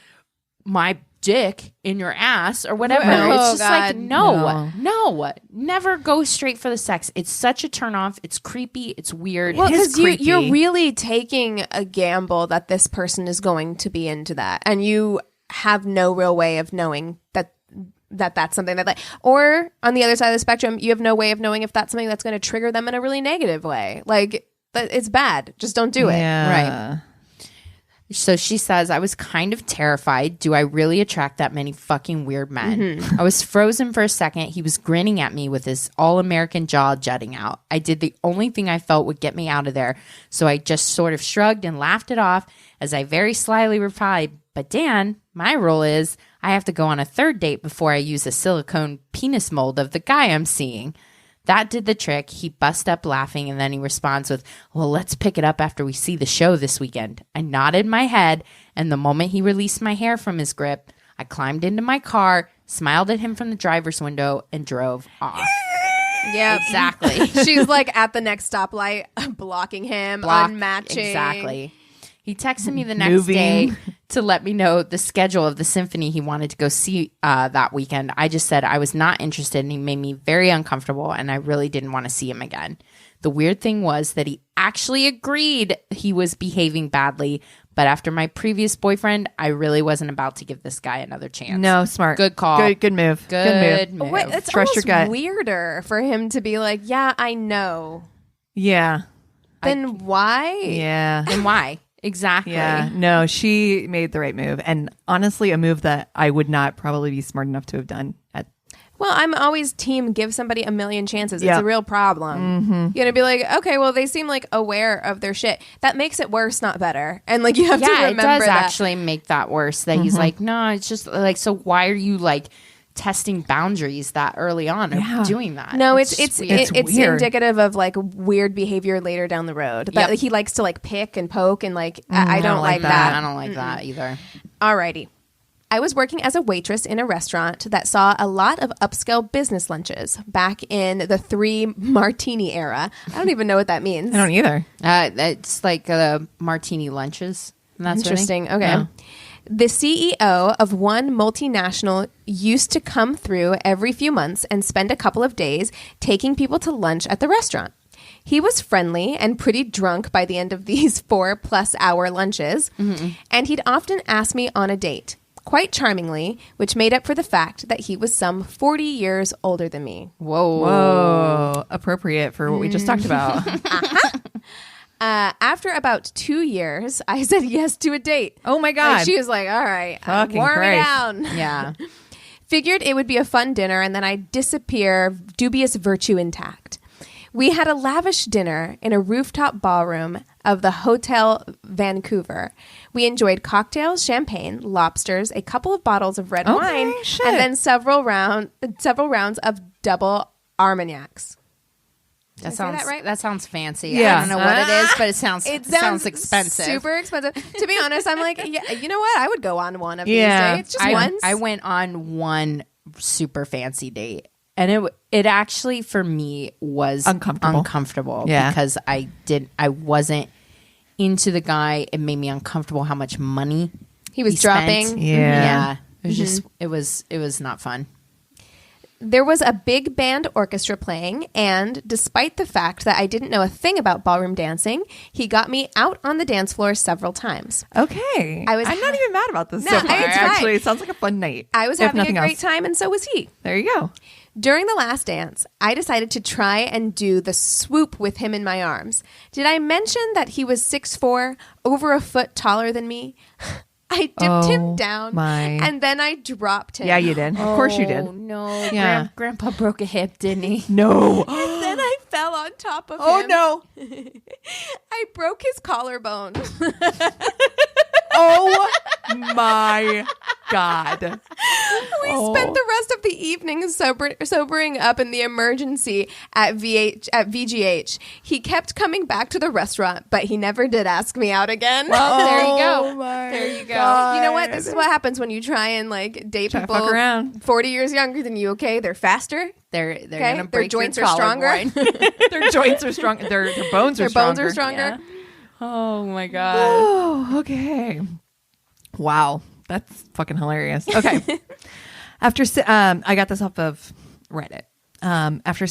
My dick in your ass or whatever. Oh, It's just like, God. no, never go straight for the sex. It's such a turnoff. It's creepy. It's weird. Well, It is because you're creepy. really taking a gamble that this person is going to be into that, and you have no real way of knowing that's something that, like, or on the other side of the spectrum, you have no way of knowing if that's something that's going to trigger them in a really negative way. Like, it's bad. Just don't do it. Yeah. Right. So she says, I was kind of terrified. Do I really attract that many fucking weird men? I was frozen for a second. He was grinning at me with his all-American jaw jutting out. I did the only thing I felt would get me out of there. So I just sort of shrugged and laughed it off as I very slyly replied, but Dan, my rule is I have to go on a 3rd date before I use a silicone penis mold of the guy I'm seeing. That did the trick. He busts up laughing, and then he responds with, well, let's pick it up after we see the show this weekend. I nodded my head, and the moment he released my hair from his grip, I climbed into my car, smiled at him from the driver's window, and drove off. Yeah, Exactly. She's like at the next stoplight, blocking him, unmatching. Exactly. He texted me the next Moving. day to let me know the schedule of the symphony he wanted to go see that weekend. I just said I was not interested, and he made me very uncomfortable, and I really didn't want to see him again. The weird thing was that he actually agreed he was behaving badly, but after my previous boyfriend, I really wasn't about to give this guy another chance. No, smart. Good call. Good move. Good move. Wait, it's Trust your almost gut. weirder for him to be like, yeah, I know. Yeah. Then why? Yeah. And why? Exactly. Yeah. No, she made the right move. And honestly, a move that I would not probably be smart enough to have done at. Well, I'm always team give somebody a million chances. It's Yeah. a real problem. You're gonna be like, okay, well, they seem like aware of their shit. That makes it worse, not better. And like you have to Yeah, remember it does that. actually make that worse. That he's like, no, it's just like, so why are you like testing boundaries that early on or doing that? No, it's just weird. it's weird. indicative of like weird behavior later down the road. That Yep. like, he likes to like pick and poke and like I don't like that. I don't like that either. Alrighty. I was working as a waitress in a restaurant that saw a lot of upscale business lunches back in the 3 martini era. I don't even know what that means. I don't either. It's like martini lunches. And that's Interesting. Okay. The CEO of one multinational used to come through every few months and spend a couple of days taking people to lunch at the restaurant. He was friendly and pretty drunk by the end of these 4+ hour lunches, and he'd often ask me on a date, quite charmingly, which made up for the fact that he was some 40 years older than me. Whoa. Whoa. Appropriate for what we just talked about. After about 2 years, I said yes to a date. Oh my God. Like, she was like, all right, Fucking warm me Christ. down. Yeah. Figured it would be a fun dinner, and then I'd disappear, dubious virtue intact. We had a lavish dinner in a rooftop ballroom of the Hotel Vancouver. We enjoyed cocktails, champagne, lobsters, a couple of bottles of red wine, shit. and then several rounds of double Armagnacs. That say sounds that right? That sounds fancy. Yeah. I don't know what it is, but it sounds expensive. Super expensive. To be honest, I'm like, yeah, you know what? I would go on one of Yeah. these dates. Just once. I went on one super fancy date, and it actually for me was uncomfortable Yeah. because I wasn't into the guy. It made me uncomfortable how much money He was dropping. spent. Yeah. Yeah. It was just it was not fun. There was a big band orchestra playing, and despite the fact that I didn't know a thing about ballroom dancing, he got me out on the dance floor several times. Okay. I'm not even mad about this No, so far. it's fine. Actually, it sounds like a fun night. I was if having a nothing great else. time, and so was he. There you go. During the last dance, I decided to try and do the swoop with him in my arms. Did I mention that he was 6'4", over a foot taller than me? I dipped him down, and then I dropped him. Yeah, you did. Of course you Oh did. no! Yeah. Grandpa broke a hip, didn't he? No. And then I fell on top of him. Oh, no. I broke his collarbone. Oh, my God. We spent the rest of the evening sobering up in the emergency at VGH. He kept coming back to the restaurant, but he never did ask me out again. Well, there you go. My There you go. God. You know what? This is what happens when you try and like date Try to people fuck around. 40 years younger than you. Okay, they're faster. They're Okay, gonna their break joints your are stronger. collarbone. Their joints are strong. Their bones are Their bones are stronger. Yeah. Oh my god. Oh, okay. Wow. That's fucking hilarious. Okay. I got this off of Reddit. After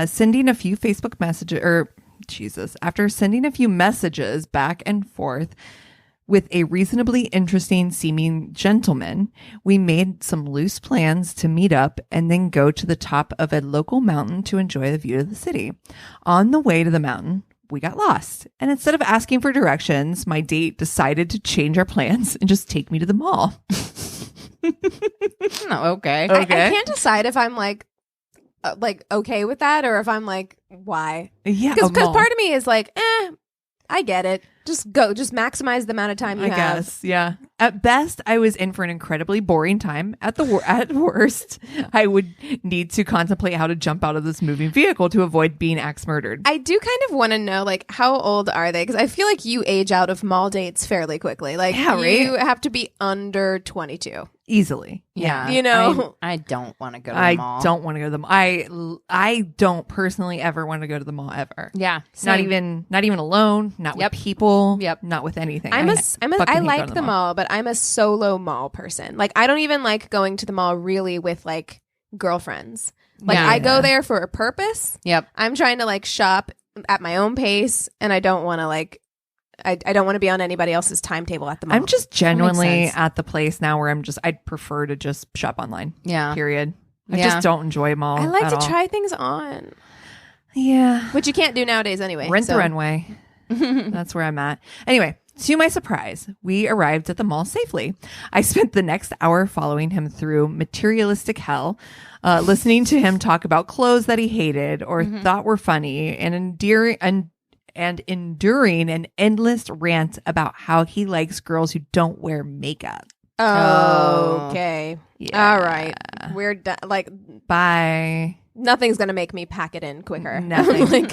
sending a few Facebook messages, after sending a few messages back and forth with a reasonably interesting seeming gentleman, we made some loose plans to meet up and then go to the top of a local mountain to enjoy the view of the city. On the way to the mountain, we got lost. And instead of asking for directions, my date decided to change our plans and just take me to the mall. No, okay. I can't decide if I'm like okay with that or if I'm like, why? Yeah. Because part of me is like, I get it. Just go. Just maximize the amount of time you I have. guess, yeah. At best, I was in for an incredibly boring time. At worst, I would need to contemplate how to jump out of this moving vehicle to avoid being axe murdered. I do kind of want to know, like, how old are they? Because I feel like you age out of mall dates fairly quickly. Like, Yeah, right? you have to be under 22. Easily. Yeah. You know? I don't want to go to the mall. I don't want to go to the mall. I don't personally ever want to go to the mall ever. Yeah. Not Same. even alone, not Yep. with people, Yep. not with anything. I fucking hate like going to the mall, but I'm a solo mall person. Like, I don't even like going to the mall really with like girlfriends. Like, Yeah. I go there for a purpose. Yep. I'm trying to like shop at my own pace, and I don't want to like, I don't want to be on anybody else's timetable at the mall. I'm just genuinely sense. at the place now where I'd prefer to just shop online. Yeah. Period. I Yeah. just don't enjoy mall. I like at to all. try things on, Yeah. which you can't do nowadays anyway. Rent so. the runway. That's where I'm at. Anyway, to my surprise, we arrived at the mall safely. I spent the next hour following him through materialistic hell, listening to him talk about clothes that he hated or thought were funny, and enduring an endless rant about how he likes girls who don't wear makeup. Okay. Yeah. All right. We're done. Like, Bye. nothing's gonna make me pack it in quicker. Nothing. Like,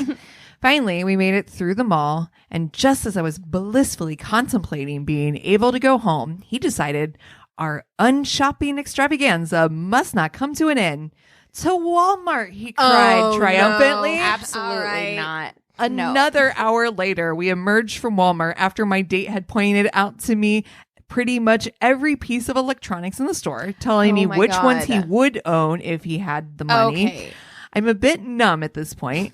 Finally, we made it through the mall, and just as I was blissfully contemplating being able to go home, he decided our unshopping extravaganza must not come to an end. To Walmart, he cried triumphantly. no. Absolutely All right. not. Another hour later, we emerged from Walmart after my date had pointed out to me pretty much every piece of electronics in the store, telling Oh me my which God. ones he would own if he had the money. okay. I'm a bit numb at this point.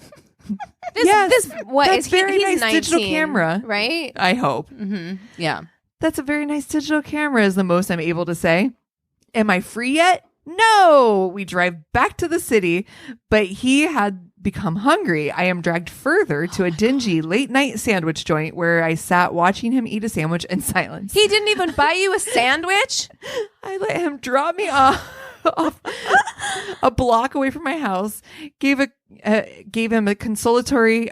This what that's is he? very He's nice 19, digital camera. right? I hope. Yeah. That's a very nice digital camera is the most I'm able to say. Am I free yet? No. We drive back to the city, but he had become hungry. I am dragged further to a dingy late night sandwich joint where I sat watching him eat a sandwich in silence. He didn't even buy you a sandwich. I let him drop me off a block away from my house, gave him a consolatory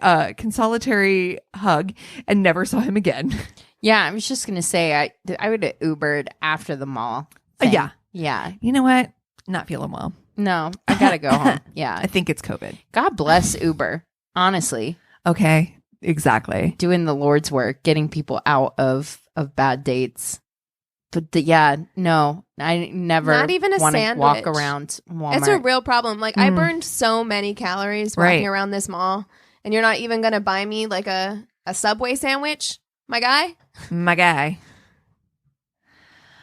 hug, and never saw him again. Yeah. I was just going to say, I would have Ubered after the mall. thing. Yeah. Yeah. You know what? Not feeling well. No, I got to go home. Yeah. I think it's COVID. God bless Uber. honestly. Okay, exactly. Doing the Lord's work, getting people out of bad dates. But no, I never Not even a want to sandwich. walk around Walmart. It's a real problem. Like I burned so many calories walking around this mall, and you're not even going to buy me like a Subway sandwich, my guy? My guy.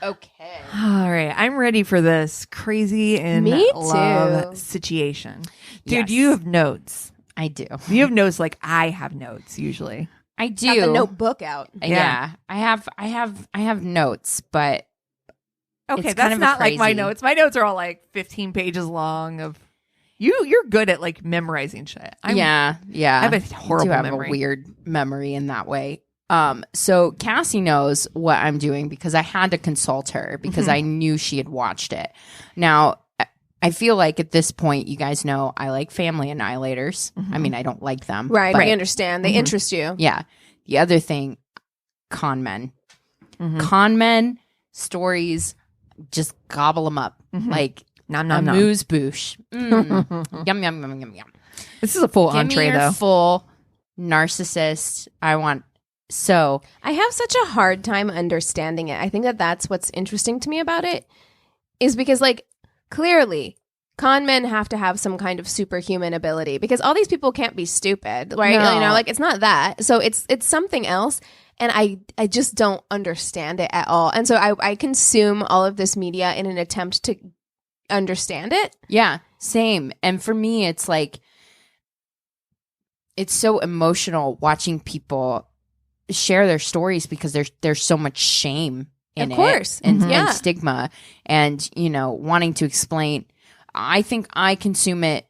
Okay. All right, I'm ready for this crazy in Me love too. situation. Dude, Yes. you have notes. I do. You have notes like I have notes usually. I do. Got the notebook out. Yeah. I have notes, but Okay, it's that's kind of not like my crazy. notes. My notes are all like 15 pages long of you're good at like memorizing shit. yeah. I have a horrible I do have memory. a weird memory in that way. So Cassie knows what I'm doing because I had to consult her because I knew she had watched it. Now, I feel like at this point, you guys know I like Family Annihilators. I mean, I don't like them. Right. but I understand. They interest you. yeah. The other thing, con men. Con men stories, just gobble them up. Like Nom nom nom. amuse bouche. Yum, yum, yum, yum, yum. This is a full Give entree me your though. full narcissist. So I have such a hard time understanding it. I think that that's what's interesting to me about it is because, like, clearly con men have to have some kind of superhuman ability because all these people can't be stupid, right? No. You know, like it's not that. So it's something else. And I just don't understand it at all. And so I consume all of this media in an attempt to understand it. yeah, same. And for me, it's like, it's so emotional watching people share their stories because there's so much shame in Of course. it and, Yeah. and stigma and, wanting to explain. I think I consume it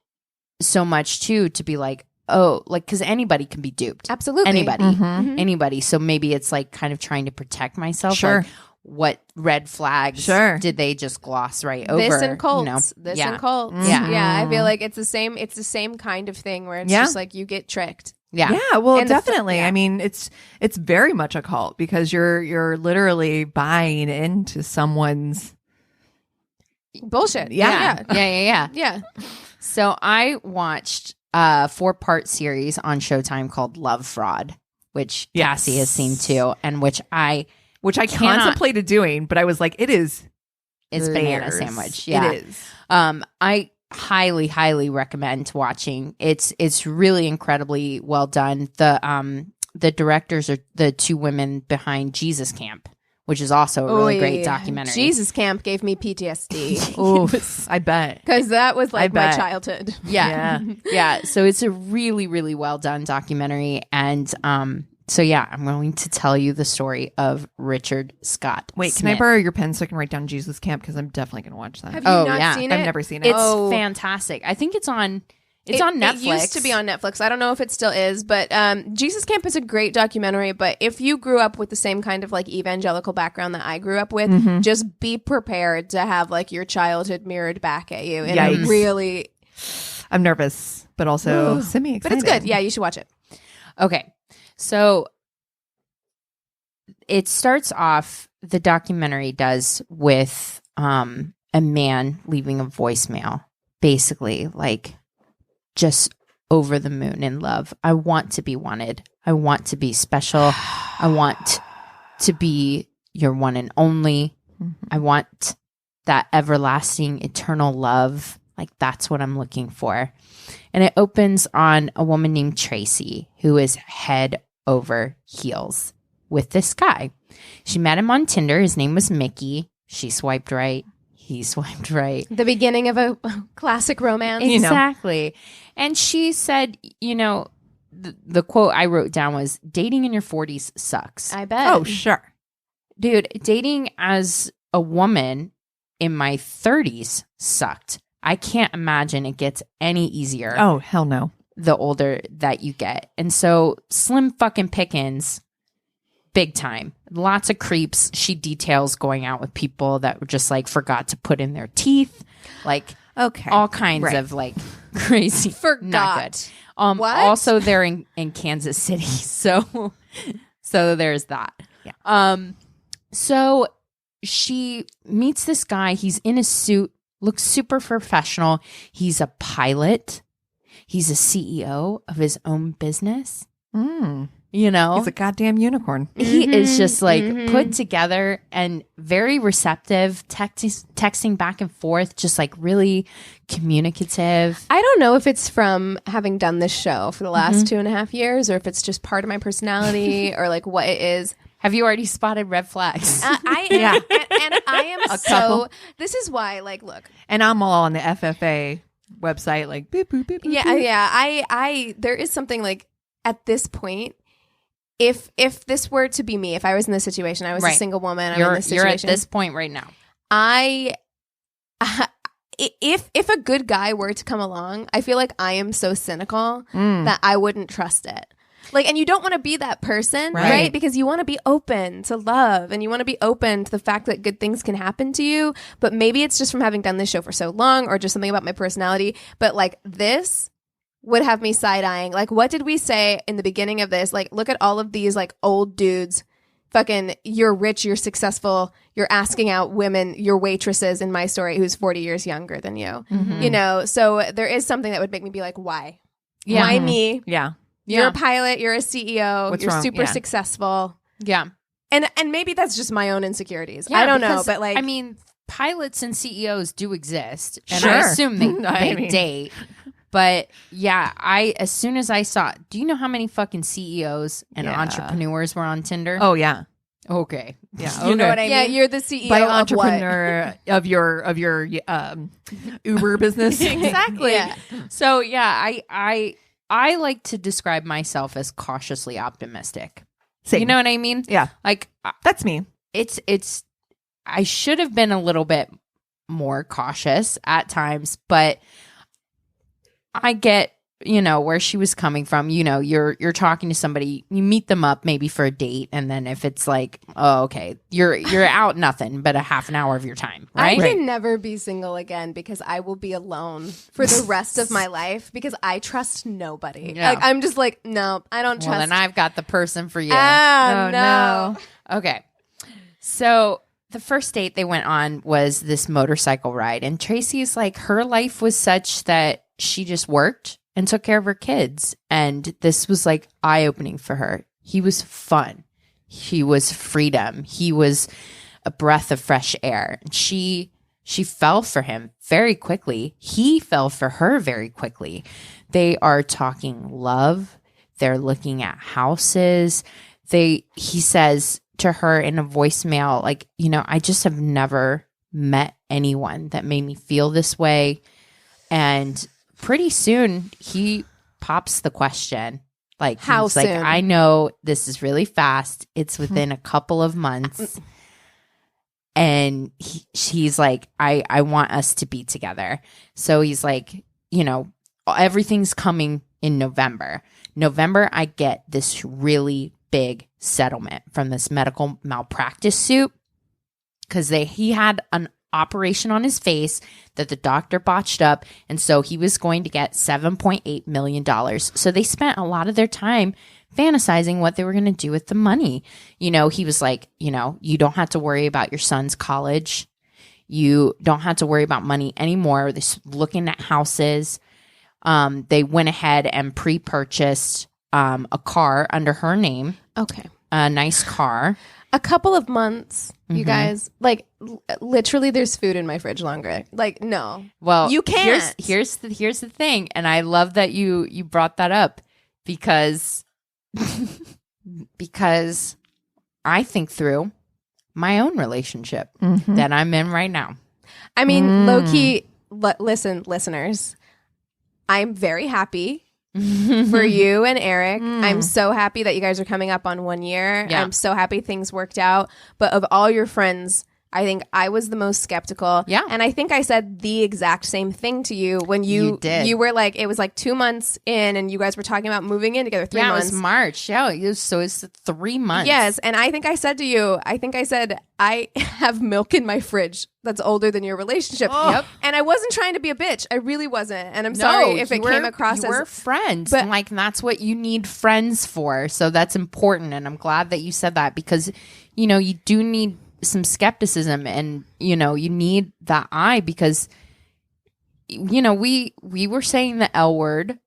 so much too to be like, oh, like, because anybody can be duped. Absolutely. Anybody. Mhm. Anybody. So maybe it's like kind of trying to protect myself. Sure. Like, what red flags Sure. did they just gloss right over? This and cults. you know? This Yeah. and cults. Yeah. Yeah. I feel like it's the same kind of thing where it's Yeah. just like you get tricked. Yeah. Yeah, well, And the definitely. yeah. I mean, it's very much a cult because you're literally buying into someone's Bullshit. Yeah. Yeah. Yeah. So I watched a 4-part series on Showtime called Love Fraud, which Yes. Cassie has seen too, and which I which I cannot- contemplated doing, but I was like, it is is banana layers. sandwich. Yeah. It is. I highly recommend watching. It's really incredibly well done. The directors are the 2 women behind Jesus Camp, which is also a really great documentary. Jesus Camp gave me PTSD Oof, I bet. because that was like my bet. childhood. Yeah. Yeah. So it's a really well done documentary. And so yeah, I'm going to tell you the story of Richard Scott. Wait, can I Smith. borrow your pen so I can write down Jesus Camp? Because I'm definitely going to watch that. Have you Oh, not yeah. seen it? I've never seen it. It's Oh. fantastic. I think it's on Netflix. It used to be on Netflix. I don't know if it still is, but Jesus Camp is a great documentary. But if you grew up with the same kind of like evangelical background that I grew up with, Mm-hmm. just be prepared to have like your childhood mirrored back at you. And Yikes. it really, I'm nervous, but also semi-excited. but it's good. Yeah, you should watch it. Okay. So it starts off, the documentary does, with a man leaving a voicemail, basically like just over the moon in love. I want to be wanted. I want to be special. I want to be your one and only. I want that everlasting, eternal love. Like, that's what I'm looking for. And it opens on a woman named Tracy, who is head over heels with this guy. She met him on Tinder. His name was Mickey. She swiped right. He swiped right. The beginning of a classic romance. You know. Exactly. And she said, the quote I wrote down was, dating in your 40s sucks. I bet. Oh, sure. Dude, dating as a woman in my 30s sucked. I can't imagine it gets any easier Oh, hell no. the older that you get. And so slim fucking pickings, big time. Lots of creeps. She details going out with people that were just like forgot to put in their teeth. Like Okay. all kinds Right. of like crazy. Forgot. Not good. What? Also they're in Kansas City. So there's that. Yeah. So she meets this guy. He's in a suit, looks super professional. He's a pilot. He's a CEO of his own business. Mm. You know, He's a goddamn unicorn. he is just like put together and very receptive, texting back and forth, just like really communicative. I don't know if it's from having done this show for the last 2.5 years, or if it's just part of my personality, or like what it is. Have you already spotted red flags? And I am couple. This is why, like, look. And I'm all on the FFA website, like, boop, boop, boop, boop, Yeah, boop. yeah. I there is something like at this point. If this were to be me, if I was in this situation, I was a single woman. I'm in this situation. You're at this point right now. If a good guy were to come along, I feel like I am so cynical that I wouldn't trust it. Like, and you don't want to be that person, right? Because you want to be open to love, and you want to be open to the fact that good things can happen to you. But maybe it's just from having done this show for so long, or just something about my personality. But like this would have me side-eyeing. Like, what did we say in the beginning of this? Like, look at all of these like old dudes. Fucking, you're rich, you're successful, you're asking out women, your waitresses in my story, who's 40 years younger than you. You know, so there is something that would make me be like, why? Yeah. Why me? Yeah. You're a pilot, you're a CEO, What's you're wrong? super successful. Yeah. And maybe that's just my own insecurities. Yeah, I don't know, because, but like, I mean, pilots and CEOs do exist, and Sure. I assume they I mean- date. But yeah, as soon as I saw, do you know how many fucking CEOs and Yeah. entrepreneurs were on Tinder? Oh, yeah. Okay. Yeah. You know what I yeah, mean? you're the CEO By of what? entrepreneur of your Uber business. Exactly. Yeah. So yeah, I like to describe myself as cautiously optimistic. Same. You know what I mean? Yeah. Like That's me. it's I should have been a little bit more cautious at times, but I get, you know, where she was coming from. You know, you're talking to somebody, you meet them up maybe for a date, and then if it's like, oh, okay, you're out nothing but a half an hour of your time, right? I can never be single again because I will be alone for the rest of my life because I trust nobody. Yeah. Like, I'm just like, no, I don't Well, trust. then I've got the person for you. Ah, Oh, no. Okay. So the first date they went on was this motorcycle ride. And Tracy's like, her life was such that she just worked and took care of her kids. And this was like eye-opening for her. He was fun. He was freedom. He was a breath of fresh air. She fell for him very quickly. He fell for her very quickly. They are talking love. They're looking at houses. He says to her in a voicemail, like, you know, I just have never met anyone that made me feel this way. And pretty soon he pops the question, like, How he's like, soon? I know this is really fast. It's within a couple of months. And he's like, I want us to be together. So he's like, you know, everything's coming in November. I get this really big settlement from this medical malpractice suit because he had an operation on his face that the doctor botched up, and so he was going to get $7.8 million. So they spent a lot of their time fantasizing what they were going to do with the money. You know, he was like, you know, you don't have to worry about your son's college. You don't have to worry about money anymore. They're looking at houses. They went ahead and pre-purchased a car under her name. Okay. A nice car. A couple of months, you guys, like literally there's food in my fridge longer. Like, no. Well, you can't. Here's the thing, and I love that you brought that up because I think through my own relationship that I'm in right now. I mean, low key, listen, listeners, I'm very happy for you and Eric. I'm so happy that you guys are coming up on 1 year. Yeah. I'm so happy things worked out. But of all your friends, I think I was the most skeptical. Yeah. And I think I said the exact same thing to you when You did. You were like, it was like 2 months in and you guys were talking about moving in together 3 months. It was March. Yeah, it's 3 months. Yes, and I think I said to you, I have milk in my fridge that's older than your relationship. Yep. And I wasn't trying to be a bitch. I really wasn't. And I'm sorry if it came across you as were friends. but- Like, that's what you need friends for. So that's important. And I'm glad that you said that because, you know, you do need some skepticism and, you know, you need that eye because, you know, we were saying the L word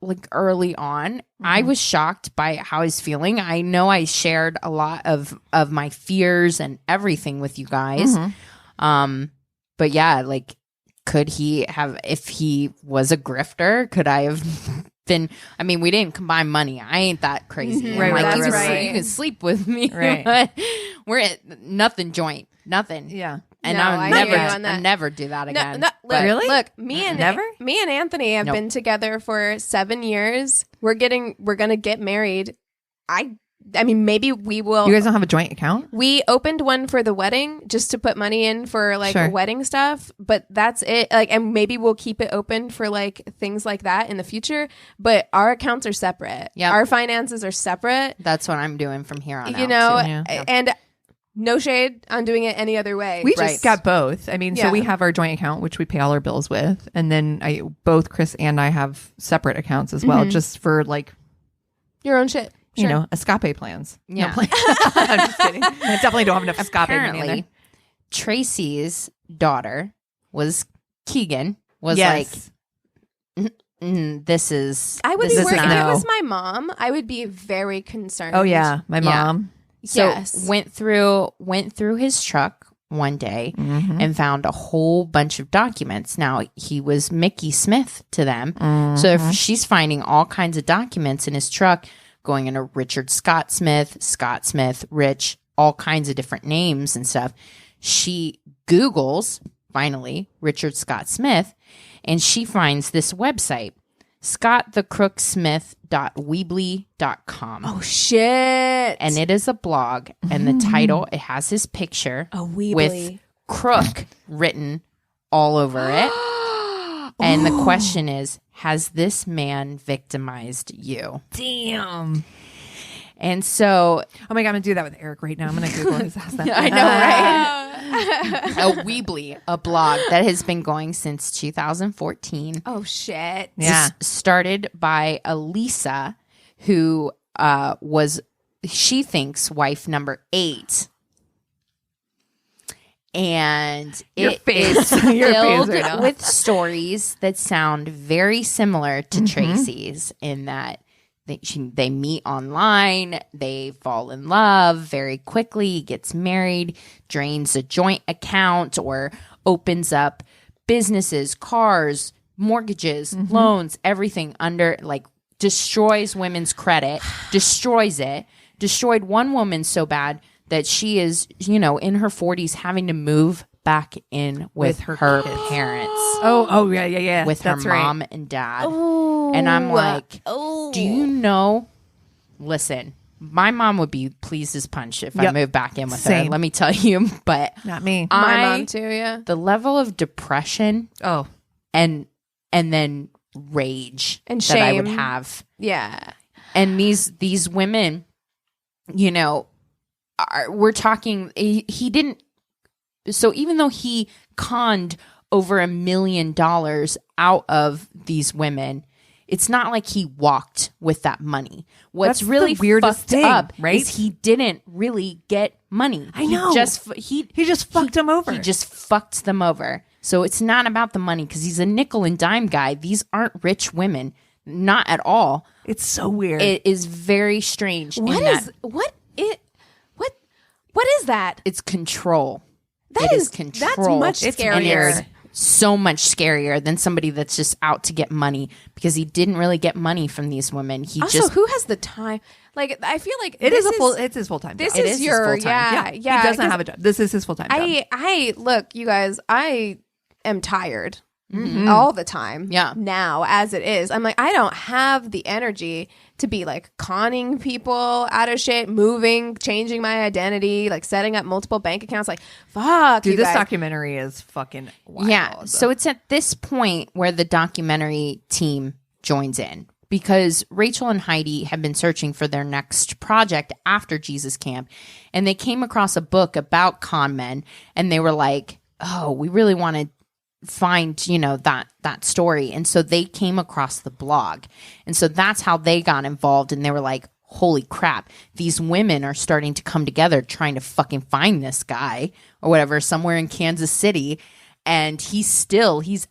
like early on, I was shocked by how he's feeling. I know I shared a lot of my fears and everything with you guys. But yeah, like, could he have, if he was a grifter, could I have been, I mean, we didn't combine money. I ain't that crazy. Right, like, right. You can sleep with me. Right. But we're at nothing joint. Nothing. Yeah. And No, I'll I hear you on that. never do that again. Look, Really? Look, me and Anthony have Nope. been together for 7 years. We're gonna get married. I mean, maybe we will. You guys don't have a joint account? We opened one for the wedding just to put money in for like Sure. wedding stuff, but that's it. Like, and maybe we'll keep it open for like things like that in the future. But our accounts are separate. Yep. Our finances are separate. That's what I'm doing from here on out. You know, too. Yeah. and no shade on doing it any other way. We Right. just got both. I mean, so Yeah. we have our joint account, which we pay all our bills with. And then both Chris and I have separate accounts as well, just for like, Your own shit. you Sure. know, escape plans. Yeah. No plan- I'm just kidding. I definitely don't have enough escape money in there. Apparently, Tracy's daughter was Keegan. Was Yes. like, this is. I would this be is worried. If not- it was my mom, I would be very concerned. Oh, yeah. My Yeah. mom. So Yes. went through his truck one day and found a whole bunch of documents. Now he was Mickey Smith to them, so if she's finding all kinds of documents in his truck, going into Richard Scott Smith, Rich, all kinds of different names and stuff. She Googles finally Richard Scott Smith, and she finds this website, scottthecrooksmith.weebly.com. Oh shit. And it is a blog, and the title, it has his picture with crook written all over it. And the question is, has this man victimized you? Damn. And so Oh my God, I'm going to do that with Eric right now. I'm going to Google his ass. I know, right? A Weebly, a blog that has been going since 2014. Oh shit. Yeah. Started by Elisa, who was, she thinks, wife number 8. And Your it face. is Your face filled right now. with stories that sound very similar to Tracy's, in that they meet online, they fall in love very quickly, gets married, drains a joint account, or opens up businesses, cars, mortgages, loans, everything under, like, destroys women's credit, destroys it, destroyed one woman so bad that she is, you know, in her 40s having to move back in with her parents. Oh, yeah. With her That's right. mom and dad. And I'm like, do you know? Listen, my mom would be pleased as punch if I Yep. moved back in with her. Same. Let me tell you. But Not me. My mom too, yeah. the level of depression Oh. and then rage And that I would shame. have. Yeah. And these women, you know, we're talking, he didn't, so even though he conned over $1 million out of these women, it's not like he walked with that money. What's That's really the weirdest fucked thing, up right? is he didn't really get money. I know. He just fucked him over. He just fucked them over. So it's not about the money, because he's a nickel and dime guy. These aren't rich women, not at all. It's so weird. It is very strange. What in is that what is that? it's control. That It is control. That's much It's scarier. weird. So much scarier than somebody that's just out to get money, because he didn't really get money from these women. He Also, just who has the time? Like, I feel like It this is a full. It's his full time. This It is is his your full-time. yeah. He doesn't 'cause have a job. This is his full time. I look, you guys. I am tired all the time. Yeah. Now, as it is, I'm like, I don't have the energy to be like conning people out of shit, moving, changing my identity, like setting up multiple bank accounts. Like, fuck, Dude, you this guys. documentary is fucking wild. Yeah. So it's at this point where the documentary team joins in, because Rachel and Heidi have been searching for their next project after Jesus Camp, and they came across a book about con men, and they were like, oh, we really want to find, you know, that story. And so they came across the blog. And so that's how they got involved, and they were like, holy crap, these women are starting to come together trying to fucking find this guy or whatever somewhere in Kansas City. And he's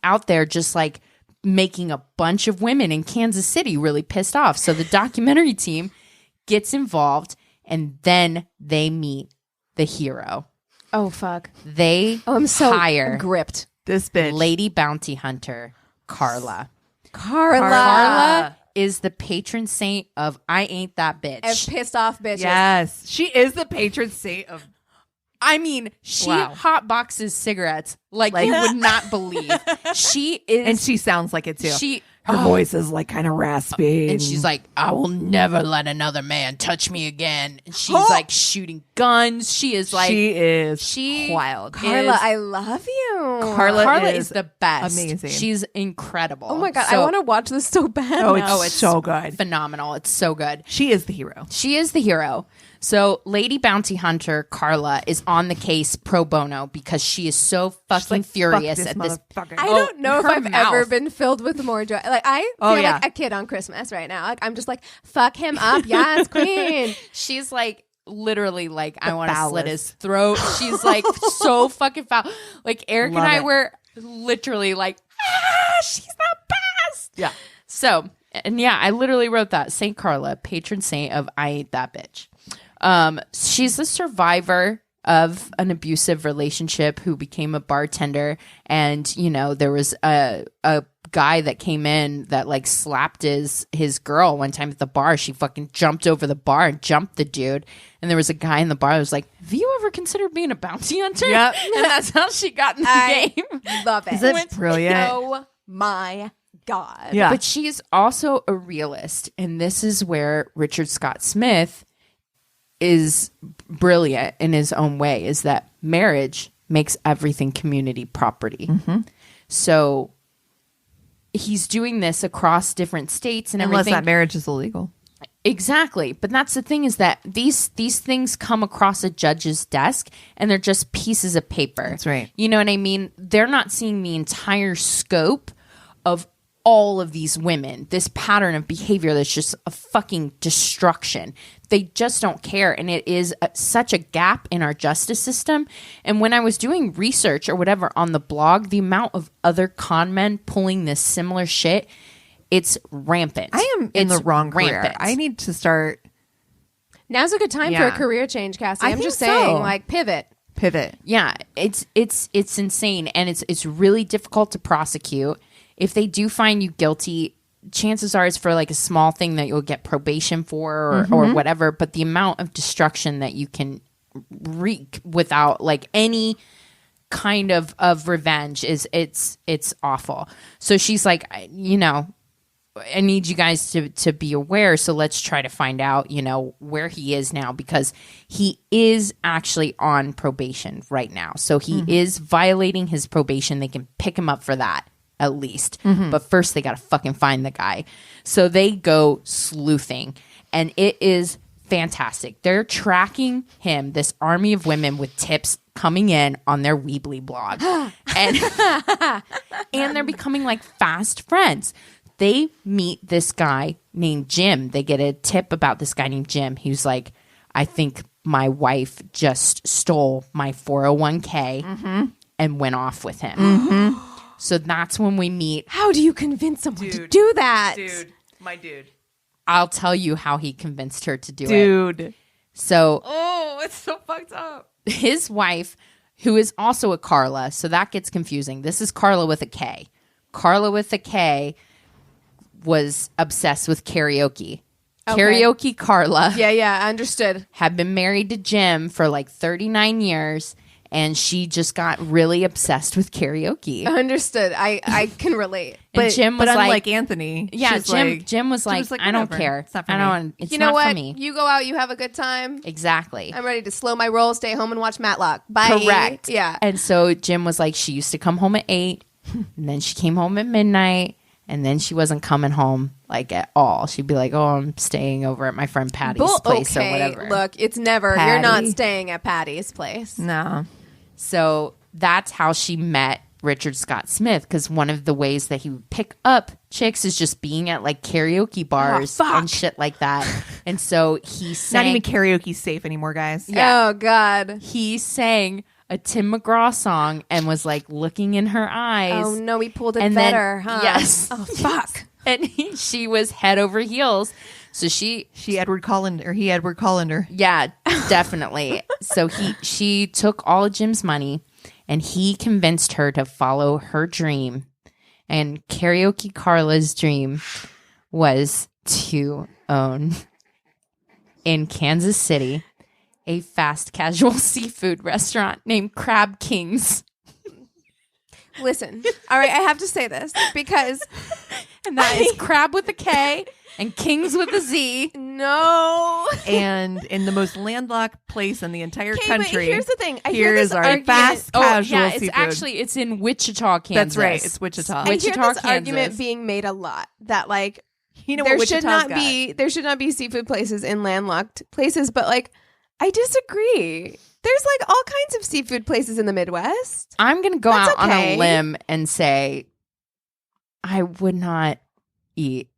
out there just like making a bunch of women in Kansas City really pissed off. So the documentary team gets involved, and then they meet the hero. Oh, fuck. I'm so gripped. This bitch. Lady Bounty Hunter, Carla. Carla is the patron saint of I ain't that bitch. Of pissed off bitches. Yes. She is the patron saint of... I mean, she hot boxes cigarettes like you would not believe. She is... And she sounds like it, too. Her Oh. voice is like kind of raspy. And she's like, I will never let another man touch me again. And she's like shooting guns. She is like... She is wild. Carla, I love you. Carla is the best. Amazing. She's incredible. Oh my God, I want to watch this so bad Oh, now. it's so good. Phenomenal. It's so good. She is the hero. She is the hero. So Lady Bounty Hunter, Carla, is on the case pro bono because she is so fucking furious at this. I don't know if her I've mouth. ever been filled with more joy. Like I feel like a kid on Christmas right now. Like I'm just like, fuck him up, yes, queen. She's like literally like, I want to slit his throat. She's like so fucking foul. Like Eric and I were literally like, she's the best. Yeah. So, and yeah, I literally wrote that. Saint Carla, patron saint of I ain't that bitch. She's a survivor of an abusive relationship who became a bartender, and you know there was a guy that came in that like slapped his girl one time at the bar. She fucking jumped over the bar and jumped the dude, and there was a guy in the bar that was like, have you ever considered being a bounty hunter? Yep. And that's how she got in the game. Love it. Is it brilliant? Oh my God. Yeah. But she's also a realist, and this is where Richard Scott Smith is brilliant in his own way, is that marriage makes everything community property. Mm-hmm. So he's doing this across different states and Unless everything. that marriage is illegal. Exactly. But that's the thing, is that these things come across a judge's desk and they're just pieces of paper. That's right. You know what I mean? They're not seeing the entire scope of all of these women, this pattern of behavior that's just a fucking destruction. They just don't care. And it is such a gap in our justice system. And when I was doing research or whatever on the blog, the amount of other con men pulling this similar shit, it's rampant. I am in the wrong career. rampant. I need to start... Now's a good time for a career change, Cassie. I'm just saying, like, pivot. Yeah, it's insane, and it's really difficult to prosecute. If they do find you guilty, chances are it's for like a small thing that you'll get probation for or whatever. But the amount of destruction that you can wreak without like any kind of revenge is it's awful. So she's like, you know, I need you guys to be aware. So let's try to find out, you know, where he is now, because he is actually on probation right now. So he is violating his probation. They can pick him up for that. At least. But first they gotta fucking find the guy. So they go sleuthing, and it is fantastic. They're tracking him, this army of women with tips coming in on their Weebly blog. and they're becoming like fast friends. They meet this guy named Jim. They get a tip about this guy named Jim. He was like, I think my wife just stole my 401k and went off with him. So that's when we meet. How do you convince someone to do that? My dude. I'll tell you how he convinced her to do it. Dude. So, oh, it's so fucked up. His wife, who is also a Carla, so that gets confusing. This is Carla with a K. Carla with a K was obsessed with karaoke. Okay. Karaoke Carla. Yeah, understood. Had been married to Jim for like 39 years. And she just got really obsessed with karaoke. Understood. I can relate. But Jim was unlike Anthony, yeah, Jim was like, I don't care. It's not for I don't. me. It's you know not what? for me. You go out, you have a good time. Exactly. I'm ready to slow my roll, stay home, and watch Matlock. Bye. Correct. Yeah. And so Jim was like, she used to come home at 8, and then she came home at midnight, and then she wasn't coming home like at all. She'd be like, oh, I'm staying over at my friend Patty's place or whatever. Look, it's never. Patty. You're not staying at Patty's place. No. So that's how she met Richard Scott Smith, because one of the ways that he would pick up chicks is just being at like karaoke bars and shit like that. And so he sang, not even karaoke safe anymore, guys. Yeah. Oh God. He sang a Tim McGraw song and was like looking in her eyes. Oh no, we pulled it And better, then, huh? yes. Oh fuck. And she was head over heels. So He Edward Collender. yeah, definitely. So she took all of Jim's money and he convinced her to follow her dream. And Karaoke Carla's dream was to own in Kansas City a fast casual seafood restaurant named Crab King's. Listen, all right, I have to say this because And that is crab with a K and Kings with a Z. no. And in the most landlocked place in the entire Okay, country, but here's the thing. I here hear this is our argument. fast casual yeah, it's seafood. actually it's in Wichita, Kansas. That's right. It's Wichita. I hear Wichita, this Kansas. argument being made a lot that like You know there what should Wichita's not be seafood places in landlocked places, but like I disagree. There's like all kinds of seafood places in the Midwest. I'm going to go That's out on okay. a limb and say I would not eat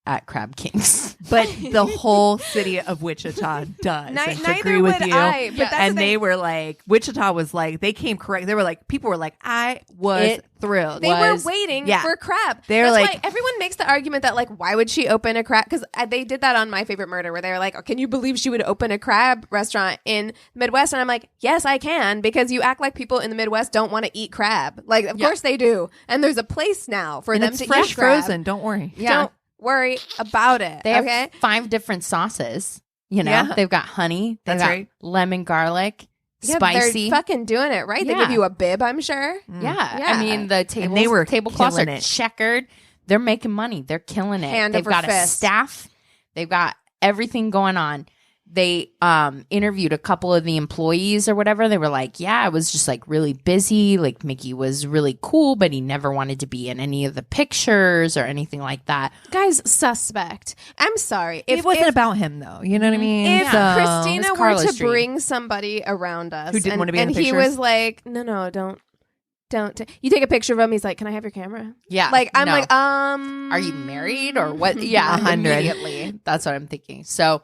at Crab King's. But the whole city of Wichita does. I Neither agree with would you. I, but that's And the they thing. were like, Wichita was like, they came correct. They were like, people were like, I was thrilled. They were was- waiting yeah. for crab. They're That's like- why everyone makes the argument that like, why would she open a crab? Because they did that on My Favorite Murder, where they were like, oh, can you believe she would open a crab restaurant in the Midwest? And I'm like, yes, I can, because you act like people in the Midwest don't want to eat crab. Like, of course they do, and there's a place now for and them it's to fresh eat crab. frozen. Don't worry. Yeah. Don't worry about it. They have okay. 5 different sauces. You know, Yeah. they've got honey, they've That's got right. lemon garlic, Yeah, spicy. they're fucking doing it right. They Yeah. give you a bib, I'm sure. Yeah. Yeah. I mean, the tables, they were tablecloths are killing it. checkered. They're making money. They're killing it. Hand They've over got a fist. staff. They've got everything going on. They interviewed a couple of the employees or whatever. They were like, yeah, I was just like really busy. Like Mickey was really cool, but he never wanted to be in any of the pictures or anything like that. Guys, suspect. I'm sorry. It wasn't about him, though. You know what I mean? If So- Christina It's were Carla's to dream. bring somebody around us Who didn't and, want to be in and the he pictures? was like, no, don't you take a picture of him, he's like, can I have your camera? Yeah. Like, I'm no. like, are you married or what? Yeah, 100. immediately. That's what I'm thinking. So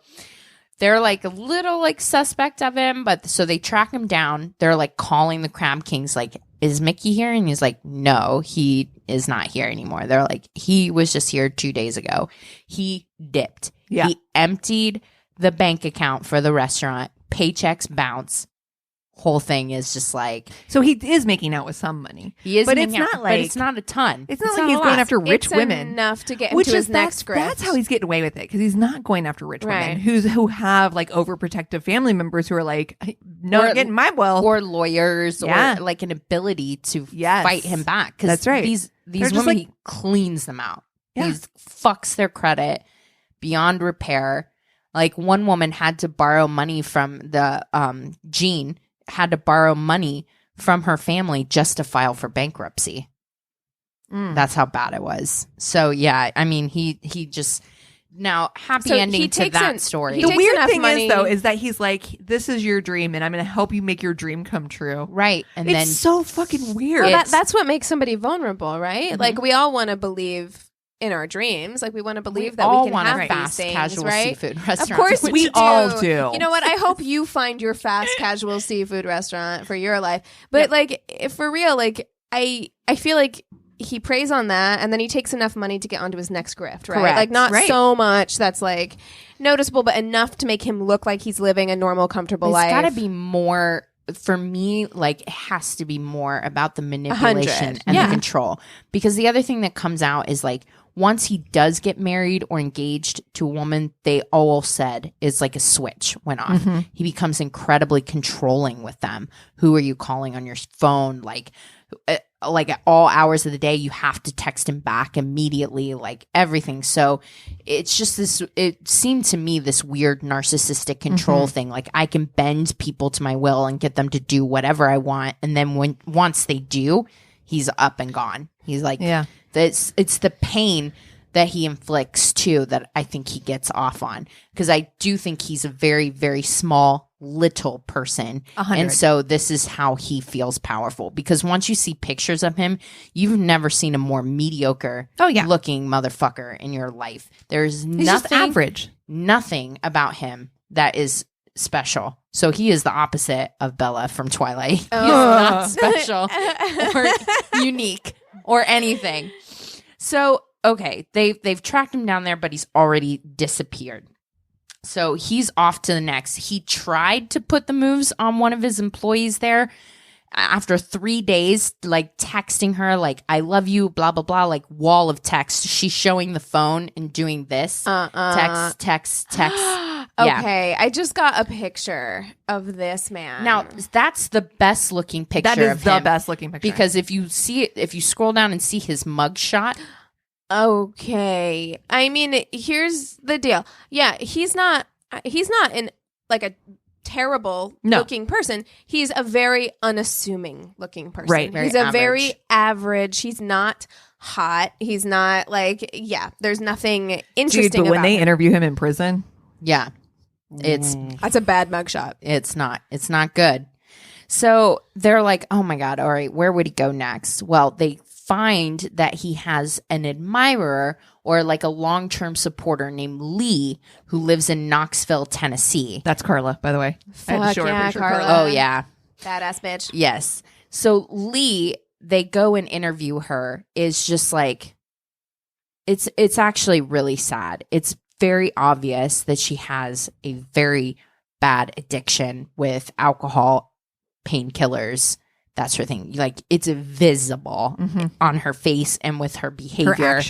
they're like a little like suspect of him, but so they track him down. They're like calling the Crab Kings, like, is Mickey here? And he's like, no, he is not here anymore. They're like, he was just here 2 days ago. He dipped. Yeah. He emptied the bank account for the restaurant. Paychecks bounce. Whole thing is just like So he is making out with some money. he is, But making it's out, not but like- it's not a ton. It's not It's like he's a going lot. after rich it's women. enough to get him Which to is his next grip. that's how he's getting away with it, because he's not going after rich Right. women who have like overprotective family members who are like, no, Or- getting my well. or lawyers Yeah. or like an ability to Yes. fight him back. 'Cause That's right. These They're just women, like- he cleans them out. Yeah. He fucks their credit beyond repair. Like one woman had to borrow money from the Jean had to borrow money from her family just to file for bankruptcy. That's how bad it was. So yeah, I mean he just now happy So he ending to takes that an- story. he The takes weird enough thing money- is, though, is that he's like, this is your dream, and I'm going to help you make your dream come true. Right. And It's then so fucking weird. Well, It's- that's what makes somebody vulnerable, right? Mm-hmm. Like we all want to believe in our dreams. Like we want to believe that all we can want have a these fast things, casual right? seafood restaurant. Of course We we do. all do. You know what? I hope you find your fast casual seafood restaurant for your life. But like if for real, like I feel like he preys on that and then he takes enough money to get onto his next grift, right? Correct. Like not Right. so much that's like noticeable, but enough to make him look like he's living a normal, comfortable It's life. got to be more for me. Like it has to be more about the manipulation 100. and Yeah. the control. Because the other thing that comes out is like once he does get married or engaged to a woman, they all said is like a switch went off. He becomes incredibly controlling with them. Who are you calling on your phone? Like at all hours of the day, you have to text him back immediately, like everything. So it's just this, it seemed to me this weird narcissistic control thing. Like I can bend people to my will and get them to do whatever I want. And then once they do, he's up and gone. He's like, Yeah. it's the pain that he inflicts too that I think he gets off on, because I do think he's a very, very small little person. 100. And so this is how he feels powerful, because once you see pictures of him, you've never seen a more mediocre looking motherfucker in your life. There's He's just nothing average. nothing about him that is special. So he is the opposite of Bella from Twilight. He's not special or unique or anything. So, okay, they've tracked him down there, but he's already disappeared. So he's off to the next. He tried to put the moves on one of his employees there after 3 days, like texting her, like, I love you, blah, blah, blah, like wall of text. She's showing the phone and doing this. Text. Okay, I just got a picture of this man. Now, that's the best looking picture of him. That is the best looking picture. Because if you see it, if you scroll down and see his mugshot. Okay. I mean, here's the deal. Yeah, he's not in like a terrible looking person. He's a very unassuming looking person. Right. He's a very average. He's not hot. He's not like, there's nothing interesting Dude, but when about they him. interview him in prison, That's a bad mugshot. It's not good. So they're like, oh my God, all right, where would he go next? Well, they find that he has an admirer or like a long-term supporter named Lee who lives in Knoxville, Tennessee. that's Carla, by the way. I had to show her a picture of Carla. Oh, yeah. Badass bitch. Yes. So Lee, they go and interview her, is just like, it's actually really sad. It's very obvious that she has a very bad addiction with alcohol, painkillers, that sort of thing. Like, it's visible on her face and with her behavior.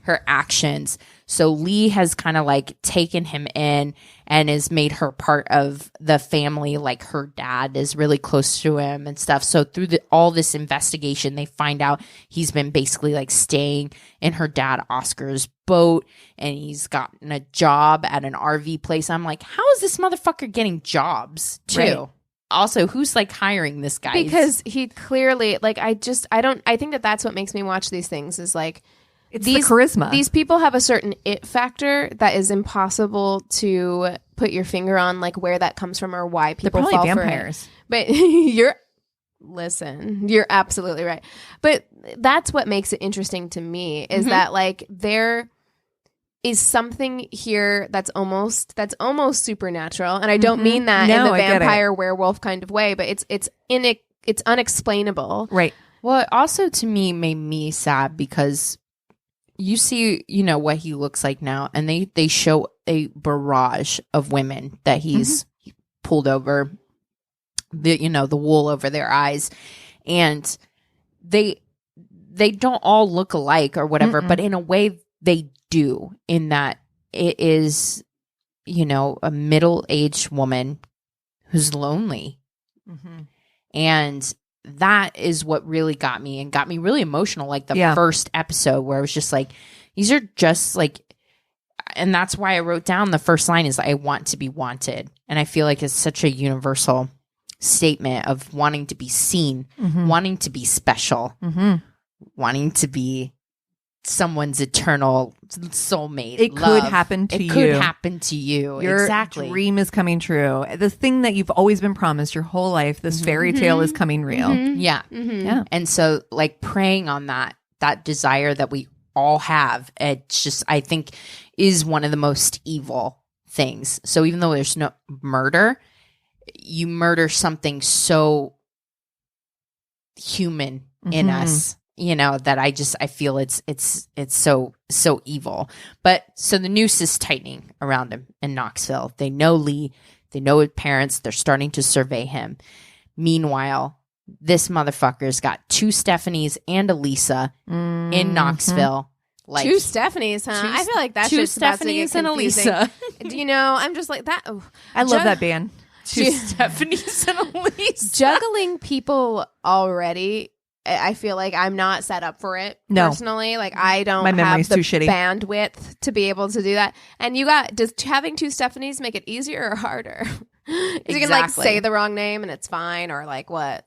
Her actions. So Lee has kind of like taken him in and has made her part of the family. Like, her dad is really close to him and stuff. So through all this investigation, they find out he's been basically like staying in her dad Oscar's boat, and he's gotten a job at an RV place. I'm like, how is this motherfucker getting jobs too? Right. Also, who's like hiring this guy? Because he clearly, like, I think that's what makes me watch these things is like, It's the charisma. These people have a certain it factor that is impossible to put your finger on, like where that comes from or why people They're fall probably for vampires. it. But you're absolutely right. But that's what makes it interesting to me is that like there is something here that's almost supernatural, and I don't mean that in the vampire werewolf kind of way, but it's unexplainable, right? Well, it also to me made me sad because you see, what he looks like now, and they show a barrage of women that he's pulled over, the wool over their eyes, and they don't all look alike or whatever, but in a way they do, in that it is, a middle-aged woman who's lonely. And that is what really got me really emotional. Like the first episode where I was just like, these are just like, and that's why I wrote down the first line is I want to be wanted. And I feel like it's such a universal statement of wanting to be seen, wanting to be special, wanting to be someone's eternal soulmate. It could happen to you. It could happen to you. Your exactly. dream is coming true. The thing that you've always been promised your whole life, this fairy tale is coming real. Yeah. Yeah. And so like preying on that desire that we all have, it's just, I think, is one of the most evil things. So even though there's no murder, you murder something so human in us, that I feel it's so evil. But so the noose is tightening around him in Knoxville. They know Lee, they know his parents, they're starting to survey him. Meanwhile, this motherfucker's got 2 Stephanies and a Lisa in Knoxville. Like 2 Stephanies, huh? I feel like that's 2 just about to get Stephanies and a confusing. Lisa. I'm just like that. Oh. I love that band. 2 Stephanies and a Lisa. Juggling people already, I feel like I'm not set up for it personally. Like I don't My memory's have the too shitty. bandwidth to be able to do that. And does having 2 Stephanies make it easier or harder? You can like say the wrong name and it's fine, or like what?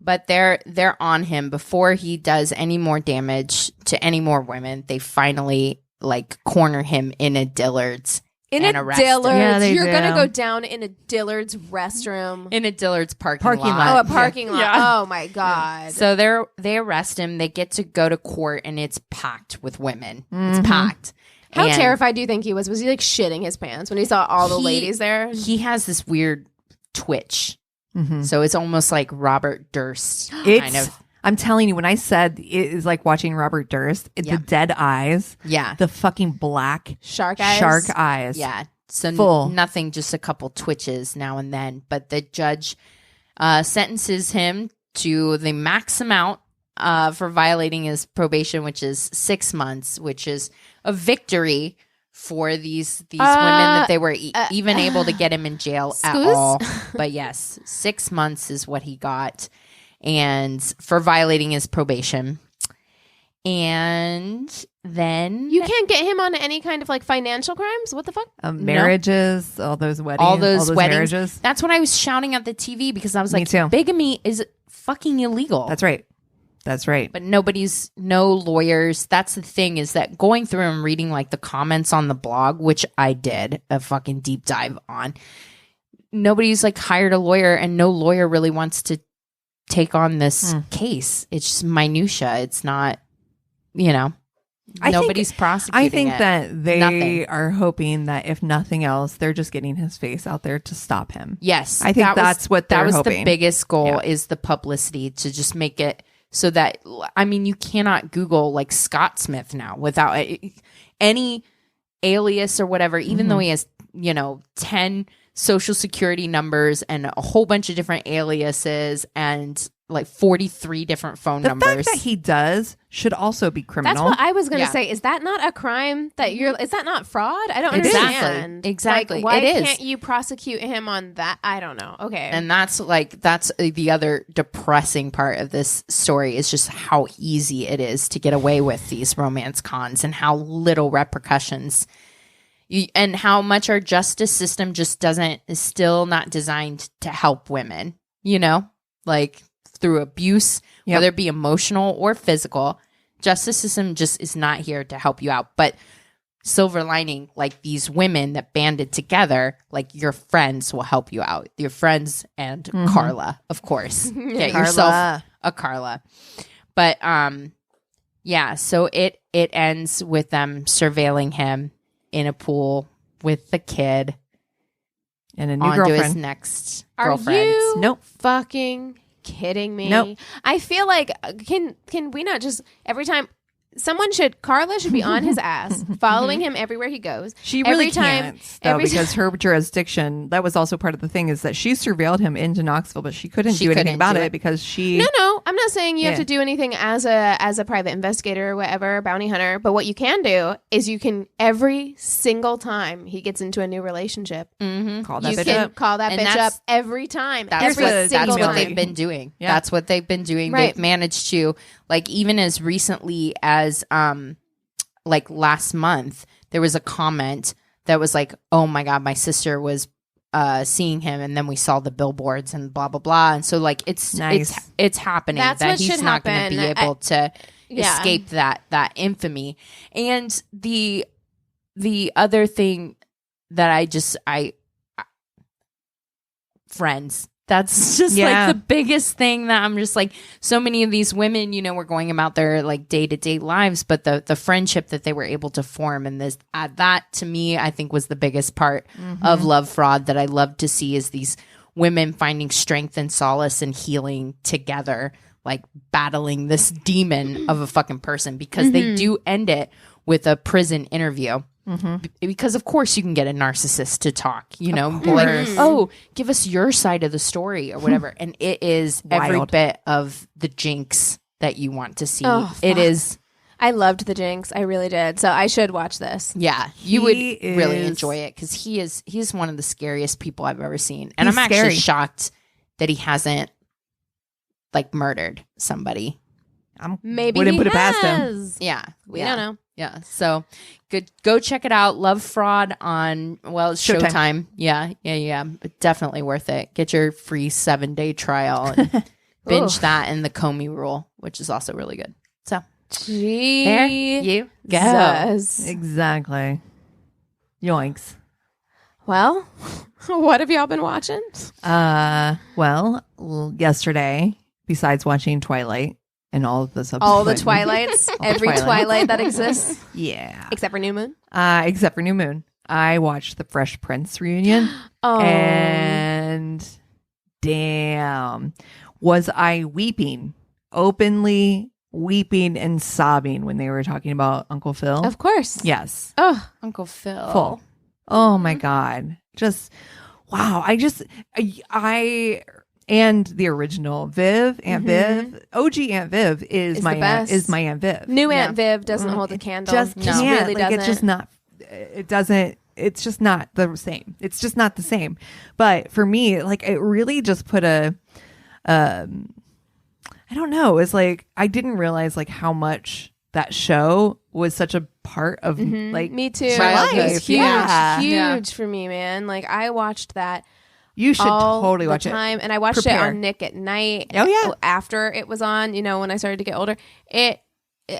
But they're on him before he does any more damage to any more women. They finally like corner him in a Dillard's. In and a arrest him. Dillard's, Yeah, they you're do. gonna go down in a Dillard's restroom. In a Dillard's parking Parking lot. lot. Oh, a parking lot. Yeah. Oh my god. So they arrest him. They get to go to court, and it's packed with women. It's packed. How terrified do you think he was? Was he like shitting his pants when he saw all the ladies there? He has this weird twitch. So it's almost like Robert Durst kind of. I'm telling you, when I said it is like watching Robert Durst, the dead eyes, the fucking black shark eyes. Yeah. So nothing, just a couple twitches now and then. But the judge sentences him to the max amount for violating his probation, which is 6 months, which is a victory for these women that they were even able to get him in jail at all. But yes, 6 months is what he got, and for violating his probation. And then you can't get him on any kind of like financial crimes. What the fuck? Marriages, all those weddings, all those weddings. Marriages. That's when I was shouting at the TV because I was like, bigamy is fucking illegal. That's right. That's right. But no lawyers. That's the thing, is that going through and reading like the comments on the blog, which I did a fucking deep dive on, nobody's like hired a lawyer, and no lawyer really wants to take on this case. It's just minutia. It's not, nobody's prosecuting I think it. that they are hoping that if nothing else, they're just getting his face out there to stop him. Yes. I think that's what they're hoping. That was the biggest goal, is the publicity, to just make it so that, you cannot Google like Scott Smith now without any alias or whatever, even though he has, 10 social security numbers and a whole bunch of different aliases and like 43 different phone numbers. The fact that he does should also be criminal. That's what I was going to say. Is that not a crime is that not fraud? I don't understand. Exactly. Like, why can't you prosecute him on that? I don't know. Okay. And that's the other depressing part of this story, is just how easy it is to get away with these romance cons, and how little repercussions and how much our justice system just is still not designed to help women, like through abuse, whether it be emotional or physical. Justice system just is not here to help you out. But silver lining, like these women that banded together, like your friends will help you out. Your friends and Carla, of course. Get yourself a Carla. But so it ends with them surveilling him in a pool with the kid and a new onto girlfriend. His next girlfriend. Are you Nope. fucking kidding me? Nope. I feel like can we not just every time Carla should be on his ass, following him everywhere he goes. She really can't, though, because her jurisdiction, that was also part of the thing, is that she surveilled him into Knoxville, but she couldn't do anything about it because she... No, I'm not saying you have to do anything as a private investigator or whatever, bounty hunter, but what you can do is you can, every single time he gets into a new relationship, call that you bitch can up. call that bitch up every time. That's what time. they've been doing. Yeah. That's what they've been doing. Right. They've managed to, like, even as recently as like last month, there was a comment that was like, oh my God, my sister was seeing him, and then we saw the billboards and blah blah blah. And so like it's happening. That's that what he's should not going to be able to escape that infamy. And the other thing that I friends. That's just like the biggest thing that I'm just like, so many of these women, were going about their like day-to-day lives, but the friendship that they were able to form, and this that to me, I think, was the biggest part of Love Fraud that I love to see, is these women finding strength and solace and healing together, like battling this demon of a fucking person, because they do end it with a prison interview. Because of course you can get a narcissist to talk, be like, oh, give us your side of the story or whatever. And it is every bit of the jinx that you want to see. It is. I loved the jinx. I really did. So I should watch this. Yeah, you would really enjoy it, because he's one of the scariest people I've ever seen. And I'm actually shocked that he hasn't like murdered somebody. Maybe wouldn't he put it past has. him. Yeah, we don't know. Yeah, so good. Go check it out. Love Fraud on it's Showtime. Yeah. But definitely worth it. Get your free 7-day trial and binge that, and the Comey Rule, which is also really good. So there you go. Exactly. Yoinks. Well, what have y'all been watching? Well, yesterday, besides watching Twilight and all of the subsequent. All the Twilights, every Twilight that exists. Yeah. Except for New Moon. Except for New Moon. I watched the Fresh Prince reunion. And damn, was I weeping, openly weeping and sobbing when they were talking about Uncle Phil. Of course. Yes. Oh, Uncle Phil. Full. Oh my God. Just, wow. I and the original Viv, Aunt Viv, OG Aunt Viv is my Aunt Viv. New Aunt Viv doesn't hold a candle. Just no. Really like, doesn't. it's just not. It doesn't. It's just not the same. It's just not the same. But for me, like, it really just put a. I don't know. It's like I didn't realize like how much that show was such a part of like me too. my life. It was huge, Yeah. huge for me, man. Like I watched that. You should all totally the watch time. it. And I watched Prepare. it on Nick at night. Oh, yeah. After it was on, you know, when I started to get older.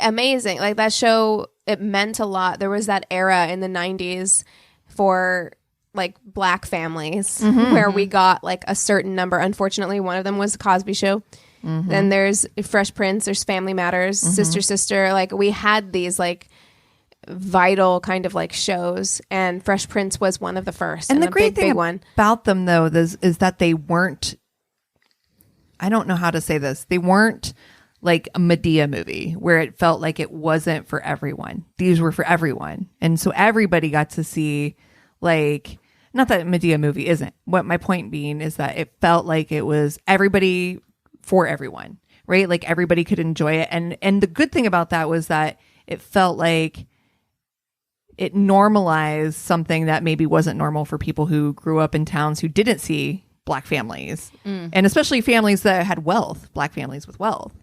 Amazing. Like that show, it meant a lot. There was that era in the 90s for like Black families where we got like a certain number. Unfortunately, one of them was the Cosby Show. Then there's Fresh Prince, there's Family Matters, Sister. Like we had these like vital kind of like shows, and Fresh Prince was one of the first. And the great thing big one about them though is that they weren't, I don't know how to say this, they weren't like a Medea movie where it felt like it wasn't for everyone. These were for everyone. And so everybody got to see, like, not that Medea movie isn't. What my point being is that it felt like it was everybody for everyone, right? Like everybody could enjoy it. And the good thing about that was that it felt like it normalized something that maybe wasn't normal for people who grew up in towns who didn't see Black families, and especially families that had wealth, Black families with wealth,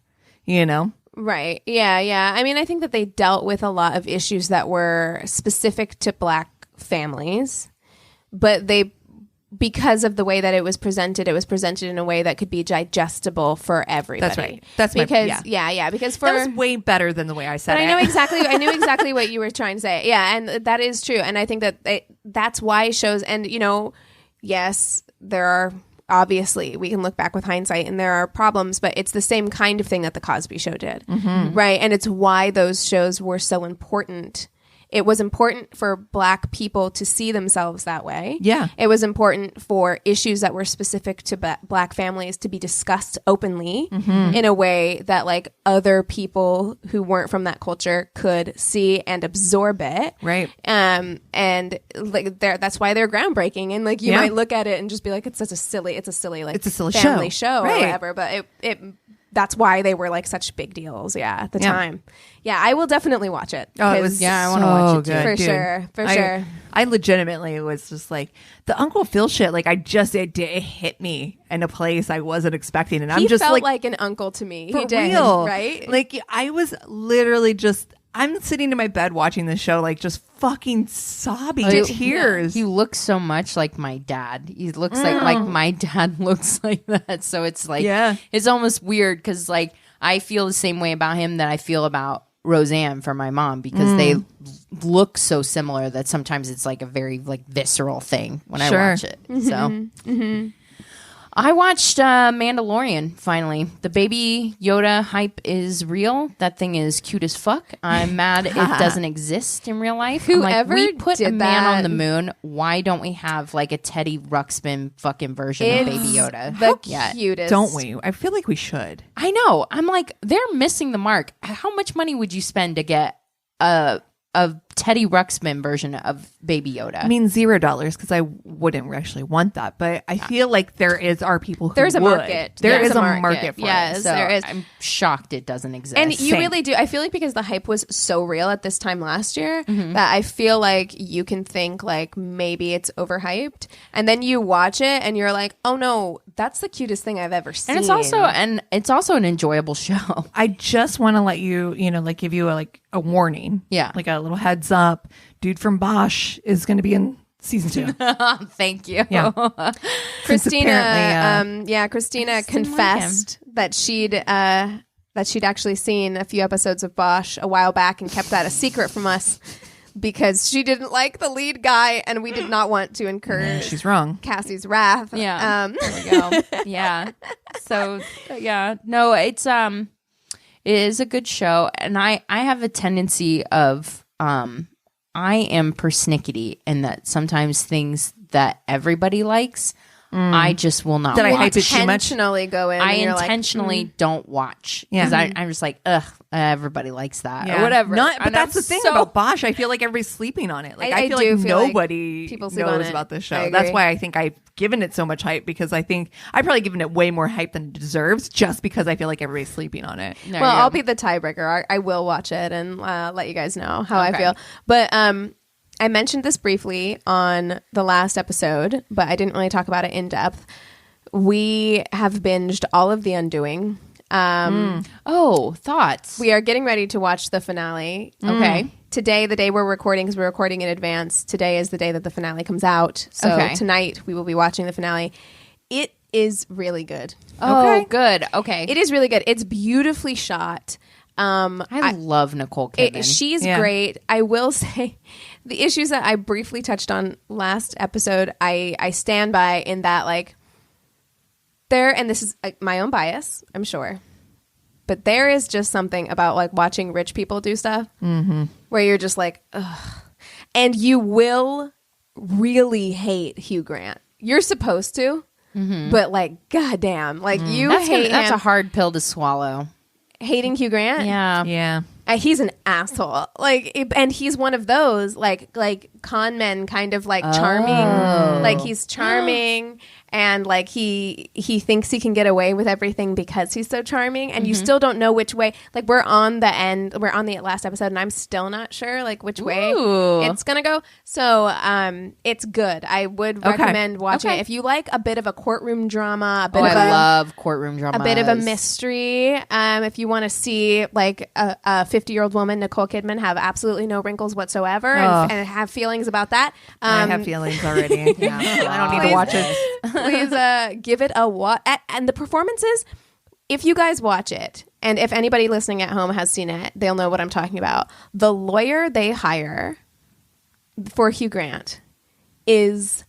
you know? Right. Yeah. I mean, I think that they dealt with a lot of issues that were specific to Black families, but because of the way that it was presented in a way that could be digestible for everybody. That's right. That's because yeah. Because That was way better than the way I said it. I knew exactly what you were trying to say. Yeah, and that is true. And I think that that's why shows, and you know, yes, there are, obviously we can look back with hindsight and there are problems, but it's the same kind of thing that the Cosby Show did, right? And it's why those shows were so important. It was important for Black people to see themselves that way. Yeah. It was important for issues that were specific to Black families to be discussed openly in a way that like other people who weren't from that culture could see and absorb it. Right. And like that's why they're groundbreaking. And like you might look at it and just be like, it's a silly like family show right. or whatever. But it that's why they were like such big deals, at the time. Yeah, I will definitely watch it. Oh, it was I want to watch it too. good, for dude. sure. I legitimately was just like the Uncle Phil shit. Like it hit me in a place I wasn't expecting, and I'm just felt like an uncle to me. For He did, real, right? Like I was literally just. I'm sitting in my bed watching this show, like just fucking sobbing tears. He looks so much like my dad. He looks like my dad looks like that. So it's like, it's almost weird because like I feel the same way about him that I feel about Roseanne for my mom, because they look so similar that sometimes it's like a very like visceral thing when I watch it. So. I watched Mandalorian finally. The Baby Yoda hype is real. That thing is cute as fuck. I'm mad it doesn't exist in real life. Whoever we put did a man that- on the moon. Why don't we have like a Teddy Ruxpin fucking version of Baby Yoda? The Yeah. cutest. Don't we? I feel like we should. I know. I'm like, they're missing the mark. How much money would you spend to get a Teddy Ruxpin version of Baby Yoda? I mean, $0 because I wouldn't actually want that, but I feel like are people who There's a would. market. There There's is a a market. market for Yes. it. So there is. I'm shocked it doesn't exist. And you Same. really do. I feel like because the hype was so real at this time last year that I feel like you can think like maybe it's overhyped, and then you watch it and you're like, oh no, that's the cutest thing I've ever seen. And it's also an enjoyable show. I just want to let you, like give you a warning. Yeah. Like a little heads up. Dude from Bosch is going to be in season 2. Thank you. Yeah. Christina, Christina confessed that she'd actually seen a few episodes of Bosch a while back and kept that a secret from us because she didn't like the lead guy and we did not want to incur She's wrong. Cassie's wrath. Yeah. There we go. Yeah. So yeah. No, It is a good show, and I have a tendency of I am persnickety in that sometimes things that everybody likes, I just will not. That I watch. hype it too much. Intentionally go in. I and you're intentionally don't watch Yeah. because I'm just like, ugh, everybody likes that Yeah. or whatever. But And that's I'm the thing so- about Bosch. I feel like everybody's sleeping on it. Like I I feel do like feel like nobody people sleep on knows it. about this I show. agree. That's why I think I've given it so much hype, because I think I've probably given it way more hype than it deserves, just because I feel like everybody's sleeping on it. There well, you go. I'll be the tiebreaker. I will watch it and let you guys know how I Okay. feel. But I mentioned this briefly on the last episode, but I didn't really talk about it in depth. We have binged all of The Undoing. Oh, thoughts. We are getting ready to watch the finale. Okay. Today, the day we're recording, because we're recording in advance, today is the day that the finale comes out. So Okay. tonight we will be watching the finale. It is really good. Oh, Okay. good. Okay. It is really good. It's beautifully shot. I love Nicole Kidman. She's Yeah. great. I will say the issues that I briefly touched on last episode, I stand by in that, like, there, and this is my own bias, I'm sure, but there is just something about, like, watching rich people do stuff where you're just like, ugh. And you will really hate Hugh Grant. You're supposed to, but, like, goddamn, like, you hate that's him. a hard pill to swallow. Hating Hugh Grant? Yeah. Yeah. He's an asshole. And he's one of those like con men, kind of like charming. Like, he's charming, and like he thinks he can get away with everything because he's so charming, and you still don't know which way. Like, we're on the last episode, and I'm still not sure like which way Ooh. it's gonna go. So it's good. I would recommend watching Okay. it if you like a bit of a courtroom drama, a bit Oh, of I love courtroom drama. a bit of a mystery. If you want to see like a 50-year-old woman, Nicole Kidman, have absolutely no wrinkles whatsoever, and have feelings about that, I have feelings already. Yeah. I don't need to watch it. please give it a watch. And the performances, if you guys watch it, and if anybody listening at home has seen it, they'll know what I'm talking about. The lawyer they hire for Hugh Grant is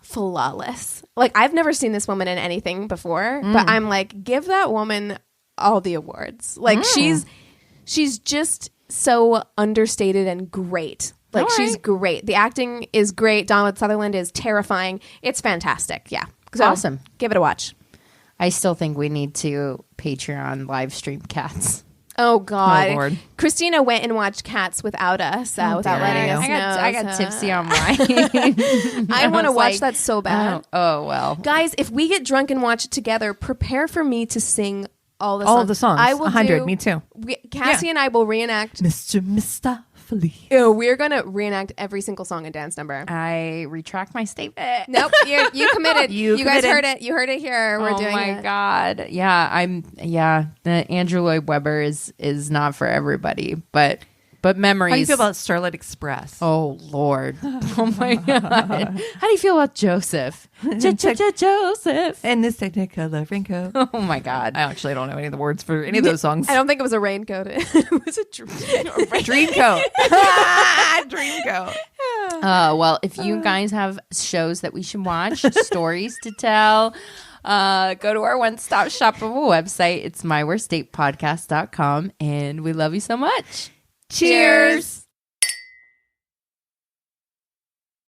flawless. Like, I've never seen this woman in anything before, but I'm like, give that woman all the awards. Like, she's just so understated and great. Like, she's great. The acting is great. Donald Sutherland is terrifying. It's fantastic. Yeah. So, Awesome. Give it a watch. I still think we need to Patreon live stream Cats. Oh, God. Oh, Lord. Christina went and watched Cats without us, without dare letting you. us know. I got So- tipsy on wine. I want to was watch like, that so bad. Oh, well. Guys, if we get drunk and watch it together, prepare for me to sing all the All songs. the songs. I will 100. do- Me too. Cassie and I will reenact. Mr. Mistopheles. We're going to reenact every single song and dance number. I retract my statement. Nope, you committed. You guys committed. heard it. You heard it here. We're oh doing my it. God. Yeah. Andrew Lloyd Webber is not for everybody, but memories. How do you feel about Starlight Express? Oh Lord. Oh my God. How do you feel about Joseph? Joseph. And this Technicolor raincoat. Oh my God. I actually don't know any of the words for any of those songs. I don't think it was a raincoat. It was a dream. Dreamcoat. Dreamcoat. Well, if you guys have shows that we should watch, stories to tell, go to our one-stop shop of a website. It's myworstdatepodcast.com, and we love you so much. Cheers.